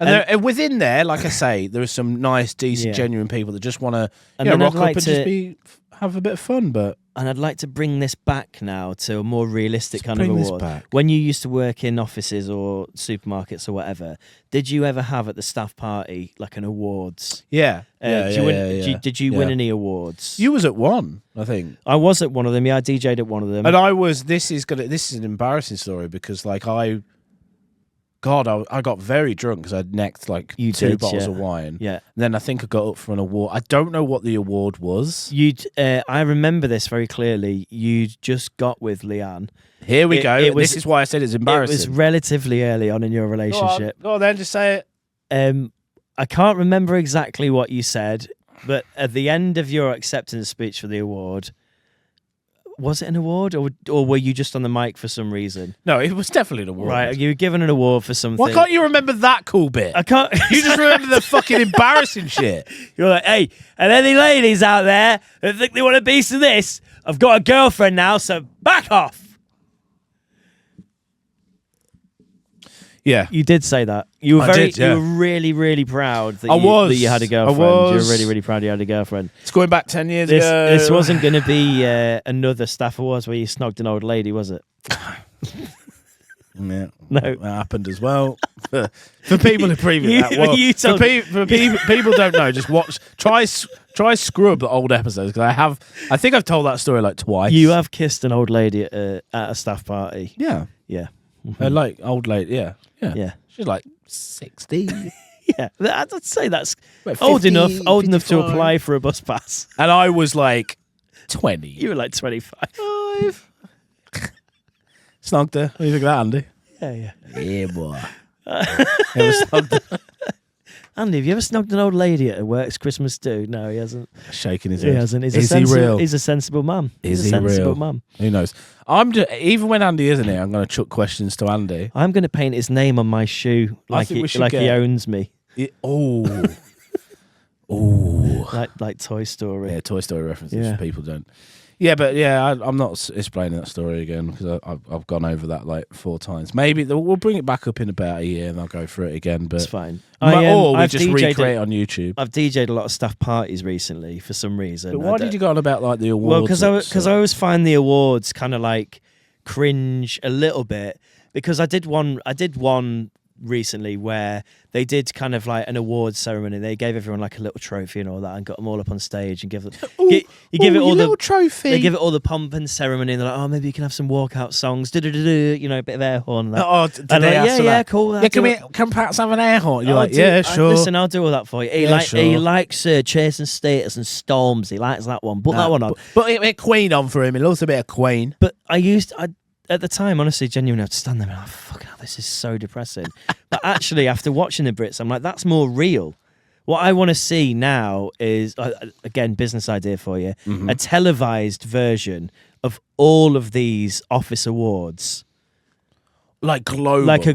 And within there, like I say, there are some nice, decent, genuine people that just want to rock up and just have a bit of fun.
And I'd like to bring this back now to a more realistic kind of award.
Back.
When you used to work in offices or supermarkets or whatever, did you ever have at the staff party like an awards?
Yeah.
Did you win any awards?
You was at one, I think.
I was at one of them. Yeah, I DJ'd at one of them.
And I was. This is an embarrassing story because like I got very drunk because I'd necked like two bottles of wine.
Yeah.
And then I think I got up for an award. I don't know what the award was.
I remember this very clearly. You'd just got with Leanne.
Here we go. This is why I said it's embarrassing.
It was relatively early on in your relationship.
Go on then, just say it.
I can't remember exactly what you said, but at the end of your acceptance speech for the award, was it an award or were you just on the mic for some reason?
No, it was definitely an award.
Right, you were given an award for something.
Why can't you remember that cool bit?
I can't.
You just remember the fucking embarrassing shit.
You're like, hey, and any ladies out there that think they want a piece of this, I've got a girlfriend now, so back off.
Yeah.
You did say that. You were
you
were really, really proud that
that
you had a girlfriend. You were really, really proud you had a girlfriend.
It's going back 10 years ago.
This wasn't going to be another staff awards where you snogged an old lady, was it?
Yeah,
no,
that happened as well. For people who previous that, well, for people don't know, just watch, try scrub the old episodes because I think I've told that story like twice.
You have kissed an old lady at a staff party.
Yeah,
yeah,
like old lady. Yeah. She's like 60.
Yeah, I'd say that's old enough
55.
To apply for a bus pass.
And I was like 20.
You were like 25.
Snogged her. What do you think of that, Andy?
Yeah.
Yeah, boy. It was snogged her.
Andy, have you ever snogged an old lady at a work's Christmas do? No, he hasn't.
Shaking his
He
head.
hasn't.
Is he real?
He's a sensible man.
Is
He's a
he
sensible
real?
man.
Who knows? Even when Andy isn't here, I'm going to chuck questions to Andy.
I'm going to paint his name on my shoe like
think we should
he owns me.
Oh.
Like Toy Story.
Yeah, Toy Story references.
Yeah.
People don't. Yeah, but yeah, I'm not explaining that story again because I've gone over that like 4 times. Maybe we'll bring it back up in about a year and I'll go through it again. But
it's fine.
or we
I've
just
DJ'd
recreate it on YouTube.
I've DJ'd a lot of staff parties recently for some reason.
But why did you go on about like the awards?
Well, because I always find the awards kind of like cringe a little bit because I did one recently where they did kind of like an awards ceremony. They gave everyone like a little trophy and all that, and got them all up on stage and give them. You give it all the
trophy.
They give it all the pomp and ceremony, and they're like, "Oh, maybe you can have some walkout songs, you know, a bit of air horn." And that.
Oh, did
and
they
like,
ask for
yeah,
that?
cool.
Yeah, can perhaps have an air horn? You're
I'll
like,
do-
yeah, sure.
Listen, I'll do all that for you. He likes chasing status and storms. He likes that one. Put that one on.
But a bit of Queen on for him. He loves a bit of Queen.
But at the time, honestly, genuinely, I'd stand there and fucking hell, this is so depressing. But actually, after watching the Brits, I'm like, that's more real. What I want to see now is, again, business idea for you, a televised version of all of these office awards.
Like global.
Like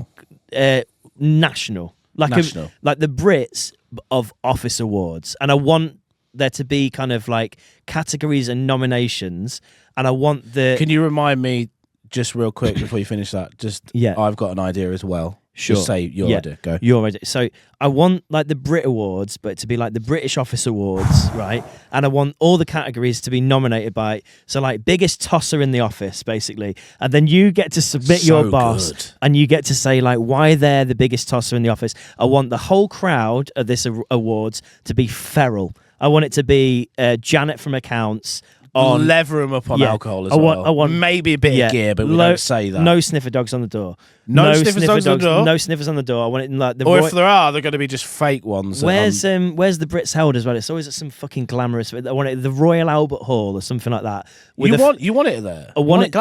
a national. Like
National.
like the Brits of office awards. And I want there to be kind of like categories and nominations. And I want
Can you remind me just real quick before you finish that?
Yeah.
I've got an idea as well.
Sure.
Just say your idea. Go.
Your idea. So I want like the Brit Awards, but to be like the British Office Awards, right? And I want all the categories to be nominated by, so like biggest tosser in the office, basically. And then you get to submit
So
your boss
good.
and you get to say like why they're the biggest tosser in the office. I want the whole crowd of this awards to be feral. I want it to be Janet from accounts.
Lever them up on alcohol as well.
I want
maybe a bit of gear, but we don't say that.
No sniffer dogs on the door.
No sniffer dogs on the door?
No sniffers on the door. I want it in like the.
Or if there are, they're going to be just fake ones.
Where's the Brits held as well? It's always at some fucking glamorous. I want it at the Royal Albert Hall or something like that.
You want it there?
I want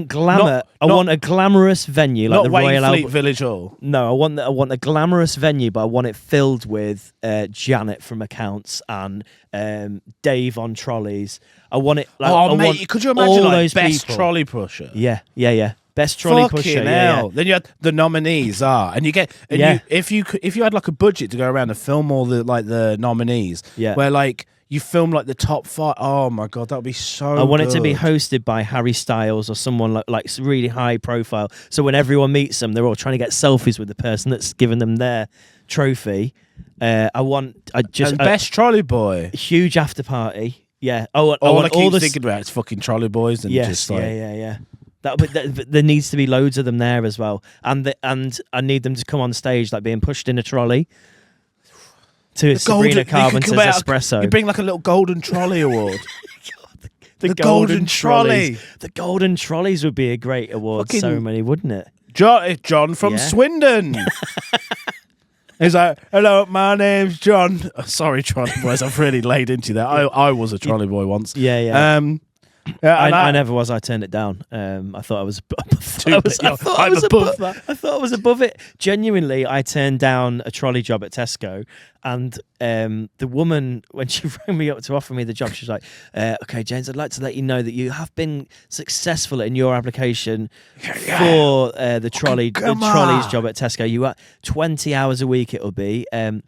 glamour. I want a glamorous venue like
not
the Royal
Waynfleet
Albert
Village Hall.
No, I want a glamorous venue, but I want it filled with Janet from accounts and Dave on trolleys. I want it. Like,
mate, could you imagine
all
like
those
best
people.
trolley pusher?
Yeah. Best trolley
Fucking
pusher.
hell.
Yeah.
Then you had the nominees and you get if you had like a budget to go around and film all the nominees, where like you film like the top 5. Oh my god, that would be so.
I want it to be
good.
hosted by Harry Styles or someone like really high profile. So when everyone meets them, they're all trying to get selfies with the person that's given them their trophy.
And best trolley boy.
Huge after party. Yeah.
All I keep
all the
thinking about is fucking trolley boys and just like
yeah. But there needs to be loads of them there as well, and I need them to come on stage like being pushed in a trolley to Sabrina Carpenter's espresso.
You bring like a little golden trolley award.
the golden trolleys. The golden trolleys would be a great award ceremony, wouldn't it?
John from Swindon. He's like, hello, my name's John. Oh, sorry, trolley boys, I've really laid into that. I was a trolley boy once.
Yeah. I never was. I turned it down. I thought I was. I thought I was above it. Genuinely, I turned down a trolley job at Tesco, and the woman, when she rang me up to offer me the job, she was like, "Okay, James, I'd like to let you know that you have been successful in your application for the trolleys job at Tesco. You are 20 hours a week. It'll be." And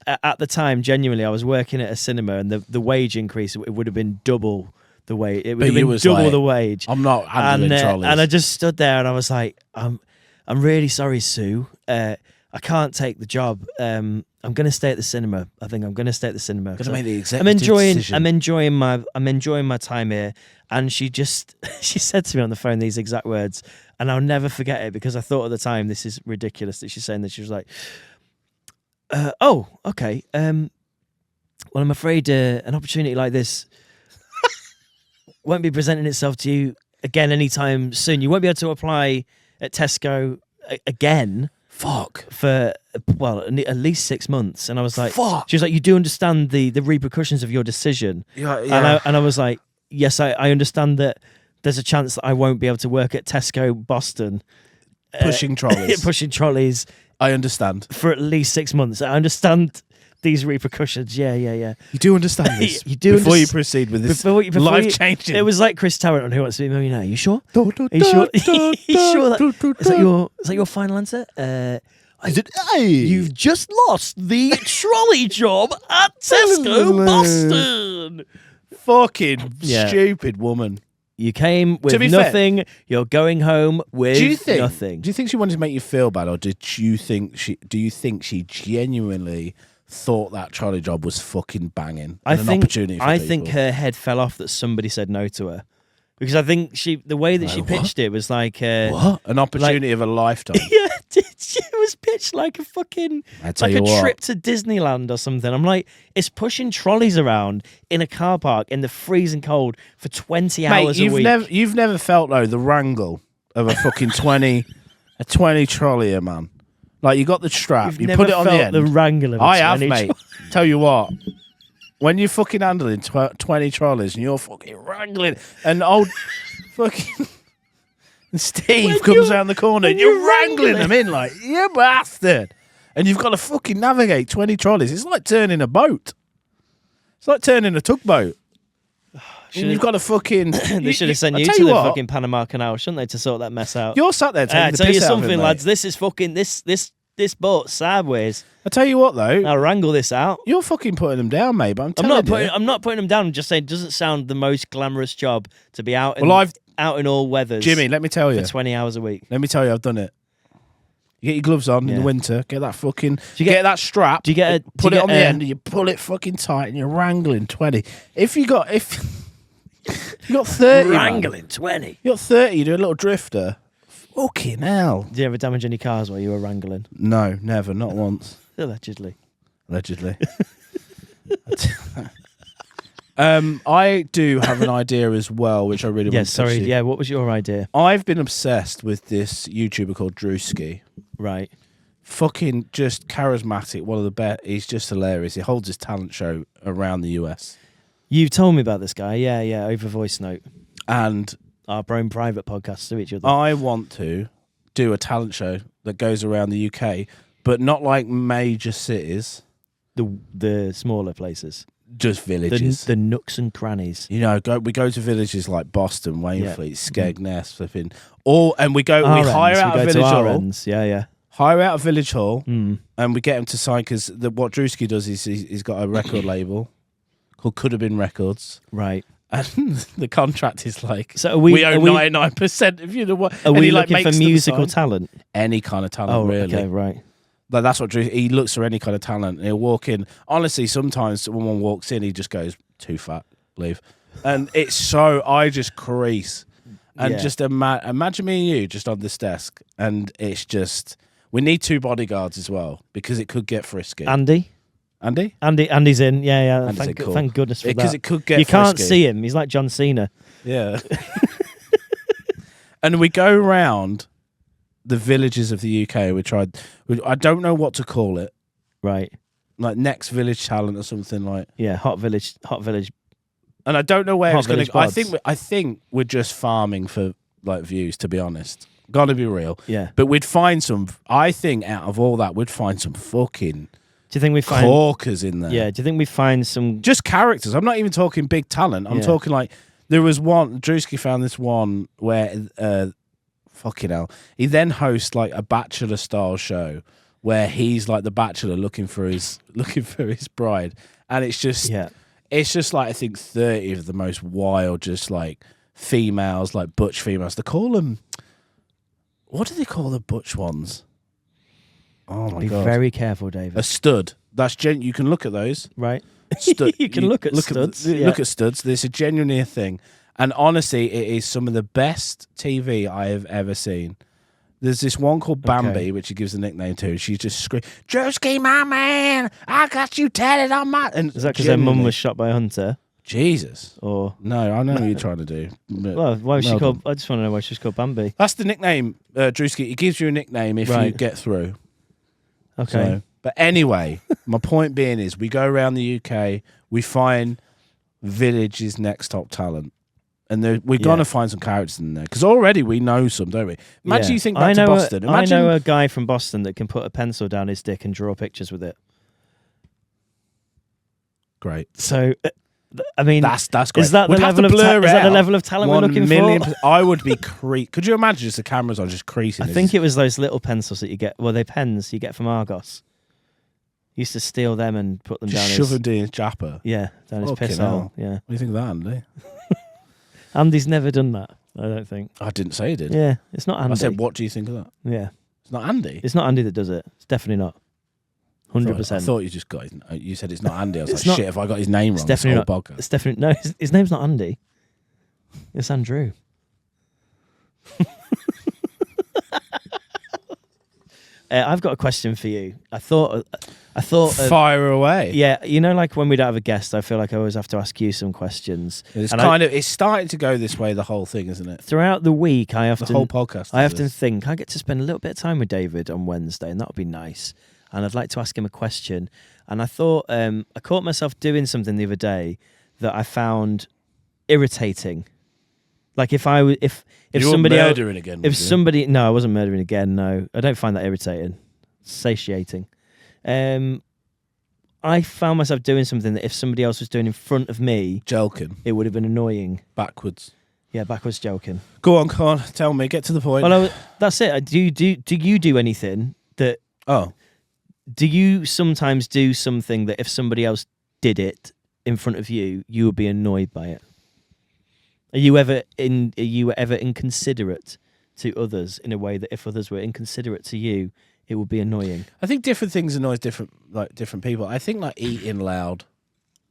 at the time, genuinely, I was working at a cinema, and the wage increase it would have been double. The way it would have been double the wage.
I'm not handling trolleys.
And I just stood there and I was like, I'm really sorry, Sue. I can't take the job. I'm going to stay at the cinema. I think I'm going to stay at the cinema.
Gonna make the executive decision.
I'm enjoying my time here. And she said to me on the phone these exact words, and I'll never forget it because I thought at the time this is ridiculous that she's saying that. She was like, "Oh, okay. Well, I'm afraid an opportunity like this won't be presenting itself to you again anytime soon. You won't be able to apply at Tesco again. For at least 6 months." And I was like,
"Fuck."
She was like, "You do understand the repercussions of your decision?"
Yeah.
And I was like, "Yes, I understand that there's a chance that I won't be able to work at Tesco Boston
pushing trolleys.
pushing trolleys
I understand.
for at least 6 months. I understand these repercussions. Yeah.
You do understand this.
You do
before you proceed with this life-changing.
It was like Chris Tarrant on Who Wants to Be a Millionaire. You sure?
Are
Are you sure? You sure is that your final answer?
Is it?
You've just lost the trolley job at Tesco Boston.
Fucking stupid woman.
You came with nothing. You're going home with nothing.
Do you think she wanted to make you feel bad, or do you think she genuinely thought that trolley job was fucking banging?
I
think
think her head fell off that somebody said no to her. Because I think the way that she pitched it was like
what? An opportunity of a lifetime.
Yeah, it was pitched like a fucking trip to Disneyland or something. I'm like, it's pushing trolleys around in a car park in the freezing cold for 20 hours a week.
You've never felt though the wrangle of a fucking 20 trolley, man. Like you got the strap, you put it on the end.
The wrangle of
I have, mate. Tell you what. When you're fucking handling 20 trolleys and you're fucking wrangling, and old fucking Steve comes around the corner and you're wrangling them in like, you bastard. And you've got to fucking navigate 20 trolleys. It's like turning a boat. It's like turning a tugboat. And you've got to fucking...
They should have sent you to the fucking Panama Canal, shouldn't they, to sort that mess out?
You're sat there taking the piss out of it,
I tell you something, lads. This is fucking... This boat's sideways.
I tell you what, though.
I'll wrangle this out.
You're fucking putting them down, mate. But I'm
not putting them down. I'm just saying, it doesn't sound the most glamorous job to be out in all weathers.
Jimmy, let me tell you.
For 20 hours a week.
Let me tell you, I've done it. You get your gloves on in the winter. Get that fucking... get that strap.
Do you get
put it on the end and you pull it fucking tight and you're wrangling 20. If you got 30...
Wrangling 20?
You got 30, you do a little drifter. Fucking hell.
Did you ever damage any cars while you were wrangling?
No, never. Not once.
Allegedly.
I do have an idea as well, which I really want to
sorry. Yeah, what was your idea?
I've been obsessed with this YouTuber called Drewski.
Right.
Fucking just charismatic. One of the best. He's just hilarious. He holds his talent show around the US.
You've told me about this guy. Yeah, over voice note.
And...
our own private podcasts to each other.
I want to do a talent show that goes around the UK, but not like major cities.
The smaller places.
Just villages.
The nooks and crannies.
You know, we go to villages like Boston, Wainfleet, Skegness, flipping. And we hire out a village hall.
Yeah.
Hire out a village hall, and we get him to sign, because what Drewski does is he's got a record label called Could Have Been Records.
Right.
And the contract is like,
so
we own 99% of you know what.
Are we looking for musical talent?
Any kind of talent, really.
Okay, right.
Like that's what he looks for, any kind of talent. And he'll walk in. Honestly, sometimes when one walks in, he just goes, too fat, leave. And it's so, I just crease. And just imagine me and you just on this desk. And it's just, we need 2 bodyguards as well, because it could get frisky. Andy's in. Yeah. Thank goodness for that.
Because
it could get frisky.
Can't see him. He's like John Cena.
Yeah. And we go around the villages of the UK. I don't know what to call it.
Right.
Like Next Village Talent or something like.
Yeah, Hot Village.
And I don't know where it's going to go.
Pods.
I think we're just farming for like views, to be honest. Gotta be real.
Yeah.
But we'd find some, I think out of all that, we'd find some fucking...
Do you think we find
corkers in there?
Yeah. Do you think we find some
just characters? I'm not even talking big talent. I'm talking like there was one. Drewski found this one where, fucking hell, he then hosts like a bachelor style show where he's like the bachelor looking for his bride, and it's just like I think 30 of the most wild, just like females, like butch females. They call them. What do they call the butch ones? Oh my God!
Be very careful, David.
A stud. That's you can look at those.
Right.
Stud.
You can look at studs.
Look at studs. There's a genuinely a thing, and honestly, it is some of the best TV I have ever seen. There's this one called Bambi, which he gives the nickname to. She just screams, "Drewski, my man, I got you tatted on my." And
is that because their mum was shot by a hunter?
Jesus.
Or
no, I know what you're trying to do.
Well, why was she called? I just want to know why she's called Bambi.
That's the nickname, Drewski. He gives you a nickname if you get through.
Okay.
So, but anyway, my point being is we go around the UK, we find village's next top talent, And we're going to find some characters in there. Because already we know some, don't we? Imagine you think back to Boston.
I know a guy from Boston that can put a pencil down his dick and draw pictures with it.
Great.
So, I mean,
that's great.
Is that the level of talent we're looking for?
I would be Could you imagine just the cameras on just creasing?
I think it was those little pencils that you get. Well, they're pens you get from Argos. Used to steal them and put them down.
Shove them down his japper.
Yeah, down his piss hole. Yeah.
What do you think of that, Andy?
Andy's never done that. I don't think.
I didn't say he did.
Yeah, it's not Andy.
I said, what do you think of that?
Yeah,
it's not Andy.
It's not Andy that does it. It's definitely not. 100%.
I thought you just got. You said it's not Andy. I was like, shit. If I got his name wrong,
it's definitely not.
Podcast.
It's definitely no. His name's not Andy. It's Andrew. I've got a question for you. I thought.
Fire away.
Yeah, you know, like when we don't have a guest, I feel like I always have to ask you some questions.
It's starting to go this way. The whole thing, isn't it?
Throughout the week, the whole
podcast.
I often think I get to spend a little bit of time with David on Wednesday, and that would be nice. And I'd like to ask him a question. And I thought I caught myself doing something the other day that I found irritating. Like if somebody
murdering again.
No, I wasn't murdering again. No, I don't find that irritating. It's satiating. I found myself doing something that if somebody else was doing in front of me,
joking,
it would have been annoying.
Backwards.
Yeah, backwards joking.
Go on, Con. Tell me. Get to the point.
Well, that's it. Do you do anything that?
Oh.
Do you sometimes do something that if somebody else did it in front of you, you would be annoyed by it? Are you ever inconsiderate to others in a way that if others were inconsiderate to you, it would be annoying?
I think different things annoy different people. I think like eating loud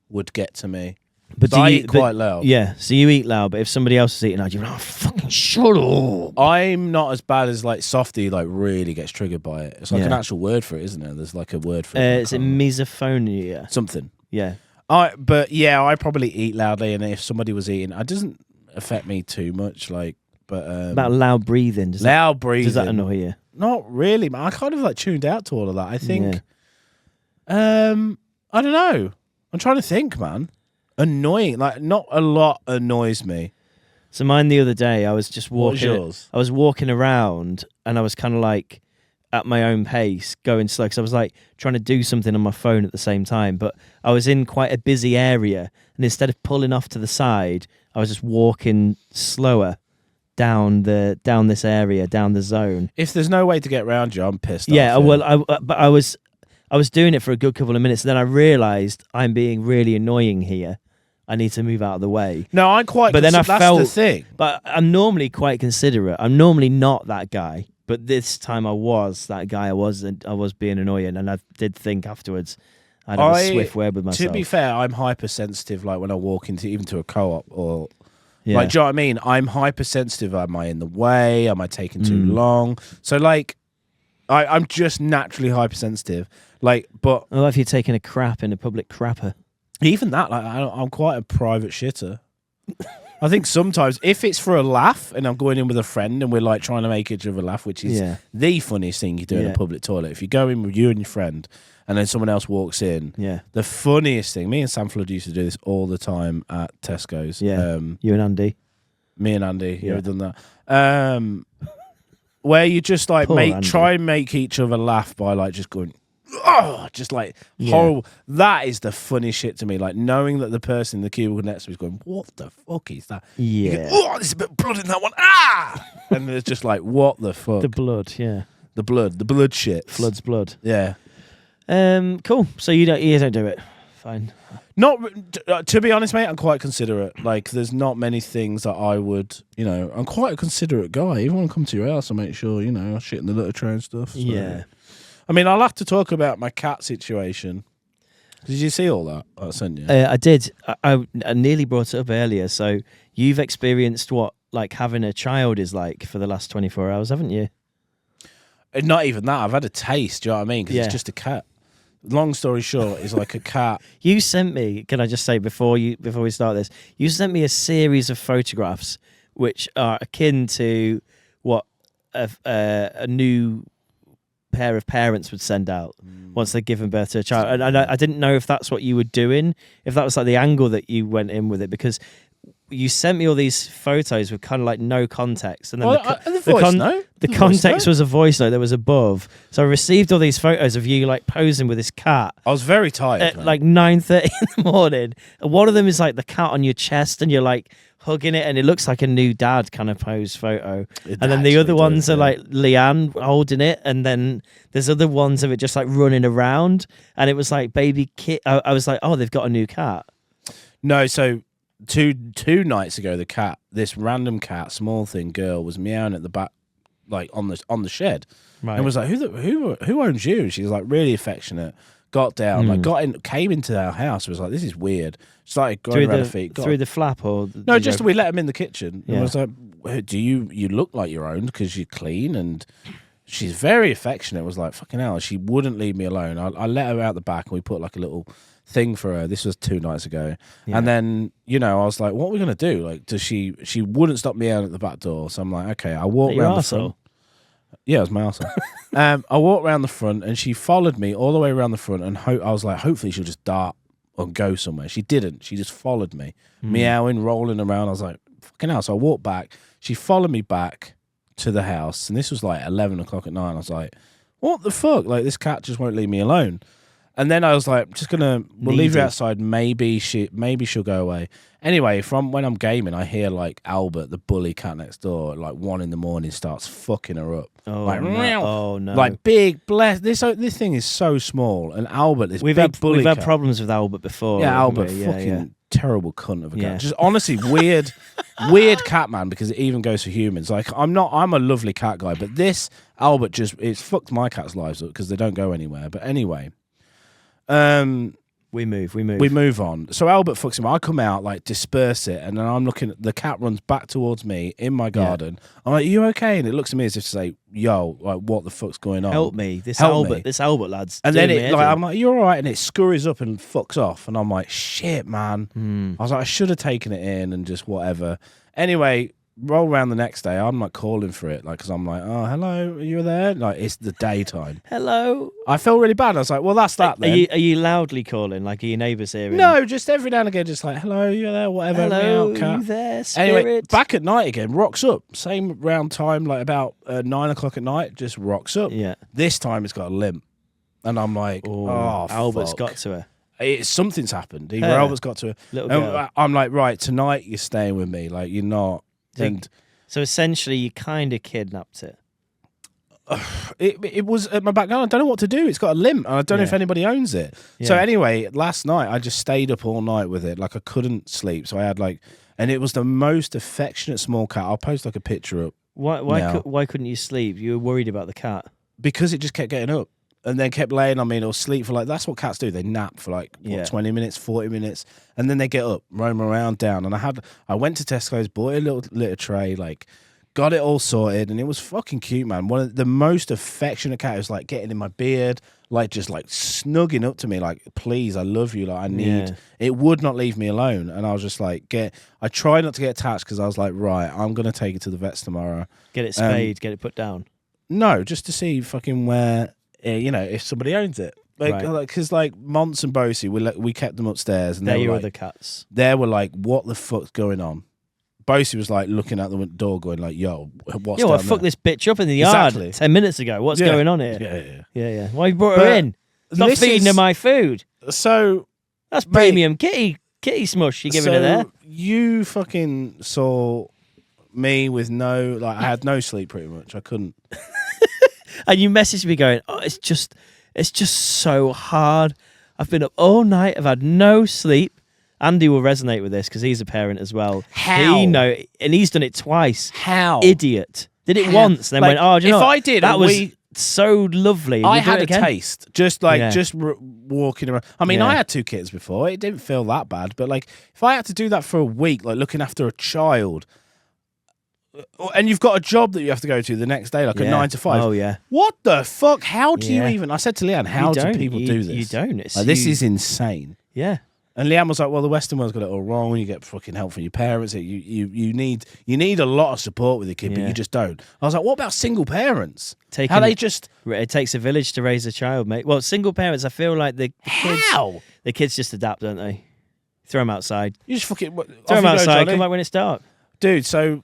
would get to me. But I eat quite loud.
Yeah, so you eat loud, but if somebody else is eating loud, you're like, oh, fucking shut up.
I'm not as bad as like Softy, like really gets triggered by it. It's like an actual word for it, isn't it? There's like a word for it.
Is it misophonia?
Something.
Yeah.
I probably eat loudly, and if somebody was eating, it doesn't affect me too much. Like, but
about loud breathing. Does that annoy you?
Not really, man. I kind of like tuned out to all of that. I think, I don't know. I'm trying to think, man. Annoying, like not a lot annoys me.
So mine the other day, I was just walking.
What was yours?
I was walking around, and I was kind of like at my own pace, going slow, because I was like trying to do something on my phone at the same time. But I was in quite a busy area, and instead of pulling off to the side, I was just walking slower down this area, down the zone.
If there's no way to get around you, I'm pissed.
Yeah, well, I was doing it for a good couple of minutes, and then I realised I'm being really annoying here. I need to move out of the way.
No, I'm quite.
But then I felt.
The thing.
But I'm normally quite considerate. I'm normally not that guy, but this time I was that guy. I was being annoying, and I did think afterwards I'd have a swift word with myself.
To be fair, I'm hypersensitive. Like when I walk even to a co-op or.
Yeah.
Like, do you know what I mean? I'm hypersensitive. Am I in the way? Am I taking too long? So, like, I'm just naturally hypersensitive. Like, but
what if you're taking a crap in a public crapper?
Even that, like, I'm quite a private shitter. I think sometimes if it's for a laugh and I'm going in with a friend and we're like trying to make each other laugh, which is the funniest thing you do in a public toilet. If you go in with you and your friend and then someone else walks in, the funniest thing, me and Sam Flood used to do this all the time at Tesco's.
Yeah, you and Andy.
Me and Andy, you ever done that? Where you just like try and make each other laugh by like just going, oh, just like horrible. That is the funny shit to me. Like knowing that the person in the cubicle next to me is going, what the fuck is that?
Yeah.
Go, oh, there's a bit of blood in that one. Ah! And it's just like, what the fuck?
The blood, yeah.
The blood shit.
Flood's blood.
Yeah.
Cool. So you don't do it. Fine.
Not to be honest, mate. I'm quite considerate. Like, there's not many things that I would, I'm quite a considerate guy. Even when I come to your house, I make sure, I shit in the litter tray and stuff. So.
Yeah.
I mean, I'll have to talk about my cat situation. Did you see all that I sent you?
I did. I nearly brought it up earlier. So you've experienced what like having a child is like for the last 24 hours, haven't you?
Not even that. I've had a taste. Do you know what I mean? Because it's just a cat. Long story short, it's like a cat.
You sent me. Can I just say before we start this? You sent me a series of photographs which are akin to what a new pair of parents would send out once they've given birth to a child. And I didn't know if that's what you were doing, if that was like the angle that you went in with it, because you sent me all these photos with kind of like no context, and then
the
context was a voice note that was above. So I received all these photos of you like posing with this cat.
I was very tired.
At like 9:30 in the morning. And one of them is like the cat on your chest, and you're like hugging it, and it looks like a new dad kind of pose photo. And then the other ones are like Leanne holding it, and then there's other ones of it just like running around, and it was like baby kit. I was like, oh, they've got a new cat.
No, so two nights ago, this random cat, small thing girl, was meowing at the back, like on the shed, and was like, who owns you? And she was like really affectionate. Got down, like got in, came into our house. Was like, this is weird. Started going around her feet.
Through the flap, or
no, just we let him in the kitchen. And was like, do you look like you're owned because you're clean? And she's very affectionate. Was like, fucking hell. She wouldn't leave me alone. I let her out the back, and we put like a little thing for her. This was 2 nights ago. And then, I was like, what are we going to do? Like, she wouldn't stop me out at the back door. So I'm like, okay, I walked around the front. Yeah, it was my arsehole. I walked around the front, and she followed me all the way around the front, and I was like, hopefully she'll just dart or go somewhere. She didn't. She just followed me, meowing, rolling around. I was like, fucking hell. So I walked back. She followed me back to the house, and this was like 11 o'clock at night. I was like, what the fuck? Like, this cat just won't leave me alone. And then I was like, we'll leave her outside. Maybe she'll go away. Anyway, from when I'm gaming, I hear like Albert, the bully cat next door, at like 1 a.m, starts fucking her up.
Oh,
like,
no. Oh no!
Like big this thing is so small, and Albert,
we've had problems with Albert before.
Yeah, Albert, fucking terrible cunt of a cat. Just honestly weird cat man, because it even goes for humans. Like I'm a lovely cat guy, but this Albert it's fucked my cat's lives up because they don't go anywhere. But anyway.
We move
on. So Albert fucks him. I come out, like disperse it, and then I'm looking. The cat runs back towards me in my garden. I'm like, "Are you okay?" And it looks at me as if to say, "Yo, like, what the fuck's going on?
Help me! This Albert lad's."
And then I'm like, "You're all right," and it scurries up and fucks off, and I'm like, "Shit, man!" I was like, "I should have taken it in and just whatever." Anyway. Roll around the next day, I'm like calling for it, like, because I'm like, oh, hello, are you there? Like, it's the daytime.
Hello.
I felt really bad. I was like, well, that's that then.
Are you loudly calling? Like, are your neighbours hearing?
No, just every now and again, just like, hello, you there? Whatever.
Hello, are you there, spirit?
Anyway, back at night again, rocks up. Same round time, like about 9 o'clock at night, just rocks up.
Yeah.
This time it's got a limp. And I'm like, oh,
Albert's
fuck.
got to her.
Something's happened. Either Albert's got to her.
Little girl.
I'm like, right, tonight you're staying with me. Like, you're not.
So essentially, you kind of kidnapped it.
It was at my back garden. I don't know what to do. It's got a limp, and I don't know if anybody owns it. Yeah. So anyway, last night I just stayed up all night with it. Like I couldn't sleep, so I had and it was the most affectionate small cat. I'll post like a picture up.
Why couldn't you sleep? You were worried about the cat
because it just kept getting up. And then kept laying on me, and it'll sleep for that's what cats do. They nap for 20 minutes, 40 minutes, and then they get up, roam around down. And I went to Tesco's, bought a little litter tray, got it all sorted, and it was fucking cute, man. One of the most affectionate cat was getting in my beard, just snugging up to me, please, I love you, I need. It would not leave me alone, and I was just I tried not to get attached because I was like, right, I'm gonna take it to the vets tomorrow,
get it spayed, get it put down.
No, just to see fucking where. If somebody owns it, because Monts and Bosie, we kept them upstairs, and
they were the cats.
They were like, "What the fuck's going on?" Bosie was looking out the door, going "Yo, what's
I fucked this bitch up in the yard 10 minutes ago. What's going on here?" Yeah. Why you brought her in? Stop feeding her my food.
So
that's premium kitty smush you're giving her there.
You fucking saw me with no, I had no sleep pretty much. I couldn't.
And you messaged me going, "Oh, it's just so hard. I've been up all night. I've had no sleep." Andy will resonate with this because he's a parent as well.
How?
And he's done it twice.
How?
Idiot. Did it once, then went, "Oh, do you know
if
what?
I did,
that was so lovely."
I had a taste, just walking around. I mean, I had 2 kids before. It didn't feel that bad, but if I had to do that for a week, looking after a child. And you've got a job that you have to go to the next day, a 9 to 5.
Oh, yeah.
What the fuck? How do you even... I said to Leanne, how do people do this?
You don't.
This is insane.
Yeah.
And Leanne was like, well, the Western world's got it all wrong. You get fucking help from your parents. You need a lot of support with your kid, but you just don't. I was like, what about single parents?
It takes a village to raise a child, mate. Well, single parents, I feel like the kids just adapt, don't they? Throw them outside.
You just fucking
Throw them outside. Come back when it's dark.
Dude, so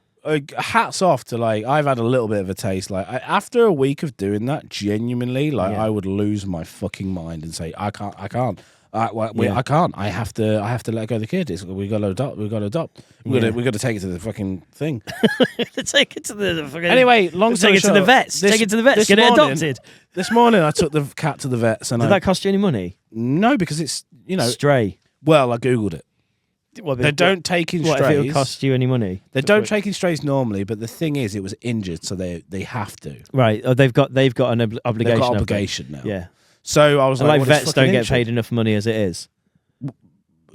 hats off to I've had a little bit of a taste. After a week of doing that, genuinely, I would lose my fucking mind and say, I can't. I can't. I have to let go of the kid. We got to adopt. We got to take it to the fucking thing.
Take it to the fucking.
Anyway, long story
take it
short,
to the vets. Take it to the vets. Get it adopted.
This morning, I took the cat to the vets, and
did that cost you any money?
No, because it's
stray.
Well, I googled it. They don't take in strays.
What if it would cost you any money?
They don't take in strays normally, but the thing is, it was injured, so they have to.
Right. Oh, they've got an obligation.
They've got obligation now.
Yeah.
So I was
like
well,
vets don't get paid enough money as it is.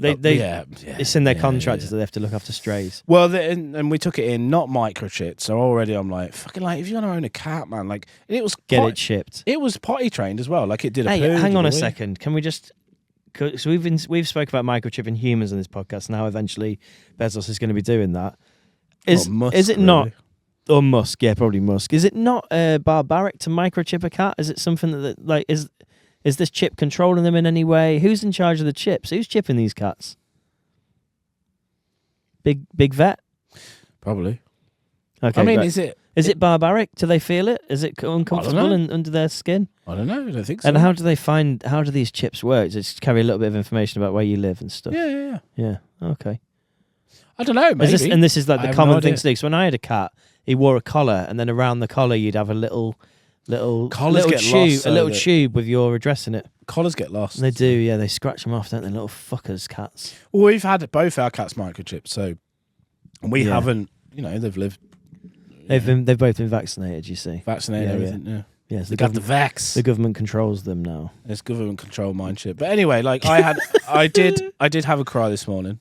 It's in their contract that they have to look after strays.
Well, and we took it in, not microchipped. So already I'm like, fucking if you're gonna own a cat, man, it was
it chipped.
It was potty trained as well. It did a.
Hey,
poo,
hang on a second. Can we just? So we've spoke about microchipping humans on this podcast. Now eventually Bezos is going to be doing that.
Musk,
is it
really?
not? Or Musk? Yeah, probably Musk. Is it not barbaric to microchip a cat? Is it something that is this chip controlling them in any way? Who's in charge of the chips? Who's chipping these cats? Big vet?
Probably.
Okay.
I mean, is it
barbaric? Do they feel it? Is it uncomfortable under their skin?
I don't know. I don't think so.
And how do these chips work? Does it carry a little bit of information about where you live and stuff?
Yeah.
Okay.
I don't know, maybe.
This is like the common thing to do. So when I had a cat, he wore a collar, and then around the collar you'd have a little tube with your address in it.
Collars get lost.
And they do, yeah. They scratch them off, don't they? Little fuckers, cats.
Well, we've had both our cats microchipped, so we haven't. They've lived.
They've both been vaccinated. You see,
vaccinated, everything. Yeah.
Yes,
they got the vax.
The government controls them now.
It's government control mind shit. But anyway, I did have a cry this morning,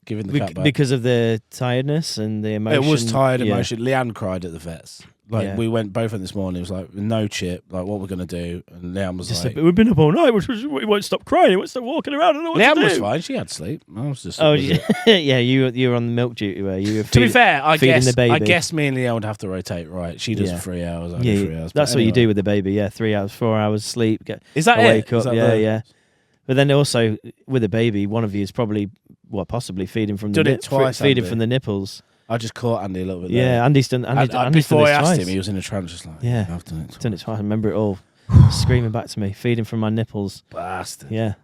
giving the cat back
because of the tiredness and the emotion.
It was tired emotion. Leanne cried at the vets. We went both in this morning. It was like no chip. Like what we're gonna do? And Leanne was just
we've been up all night. We won't stop crying. We won't stop walking around. I don't know what
Leanne
to do.
was fine. She had sleep. I was just.
Oh yeah, you were on the milk duty where you were.
To be fair, I
guess
me and Leanne would have to rotate. Right, she does 3 hours. I do 3 hours.
That's what you do with the baby. Yeah, 3 hours, 4 hours sleep.
Is that
wake
it?
up. Yeah. But then also with a baby, one of you is probably possibly feeding from from the nipples.
I just caught Andy a little bit.
Yeah,
there.
Andy's done.
Before I asked
twice.
him, he was in a trance, just like,
yeah,
I've done it twice.
Done it twice. I remember it all. Screaming back to me, feeding from my nipples.
Bastard.
Yeah.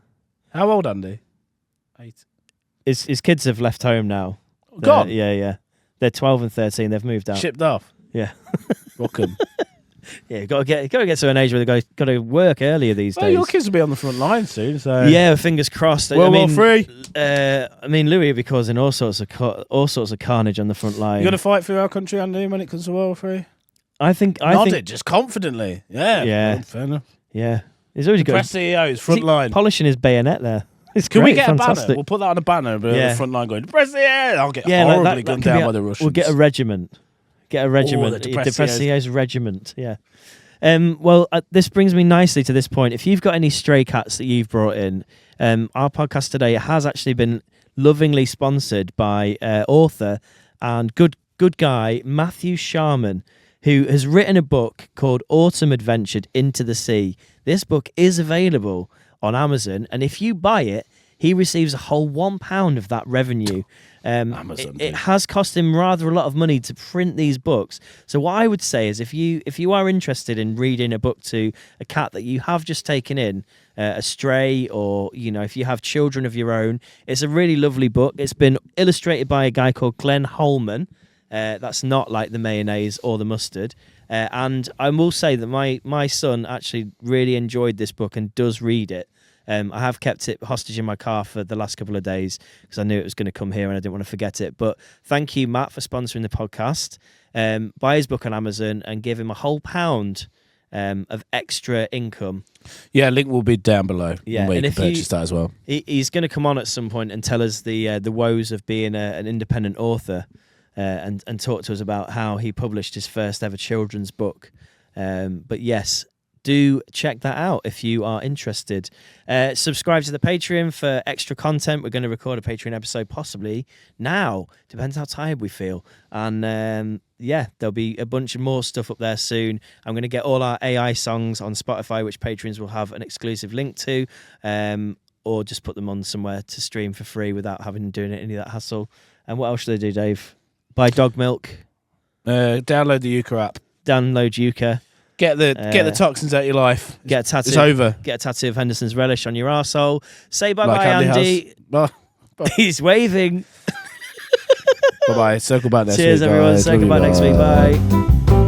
How old, Andy? 8.
His kids have left home now.
Gone?
Yeah. They're 12 and 13. They've moved out.
Shipped off.
Yeah.
Welcome.
Yeah, got to get to an age where they got to work earlier these days.
Your kids will be on the front line soon, so
yeah, fingers crossed.
World War III.
Louis will be causing all sorts of carnage on the front line.
You going to fight for our country, Andy, when it comes to World War III?
I think
it just confidently. Yeah.
Well,
fair enough.
Yeah, he's already got
press CEO's front line
polishing his bayonet there.
Can we get a banner? We'll put that on a banner, but the front line going press the air. I'll get horribly gunned down by the Russians.
We'll get a regiment. The Depressio's regiment. Yeah. Well, this brings me nicely to this point. If you've got any stray cats that you've brought in, our podcast today has actually been lovingly sponsored by author and good guy Matthew Sharman, who has written a book called Autumn Adventured Into the Sea. This book is available on Amazon, and if you buy it, he receives a whole £1 of that revenue.
Amazon.
It has cost him rather a lot of money to print these books. So what I would say is if you are interested in reading a book to a cat that you have just taken in, a stray, or if you have children of your own, it's a really lovely book. It's been illustrated by a guy called Glenn Holman. That's not like the mayonnaise or the mustard. And I will say that my son actually really enjoyed this book and does read it. I have kept it hostage in my car for the last couple of days because I knew it was going to come here and I didn't want to forget it. But thank you, Matt, for sponsoring the podcast. Buy his book on Amazon and give him a whole £1 of extra income.
Yeah, link will be down below.
Yeah,
where you can purchase that as well.
He's going to come on at some point and tell us the woes of being an independent author and talk to us about how he published his first ever children's book. But yes, do check that out if you are interested. Subscribe to the Patreon for extra content. We're going to record a Patreon episode possibly now. Depends how tired we feel. And there'll be a bunch of more stuff up there soon. I'm going to get all our AI songs on Spotify, which patrons will have an exclusive link to. or just put them on somewhere to stream for free without having doing it any of that hassle. And what else should they do, Dave? Buy dog milk.
Download the Yuka app.
Download Yuka.
Get the toxins out of your life.
Get a tattoo.
It's over.
Get a tattoo of Henderson's relish on your arsehole. Say bye
Like
bye, Andy.
Bye.
He's waving.
Bye bye. Circle back next week.
Cheers, everyone.
Guys.
Say
Love you,
goodbye next week. Bye.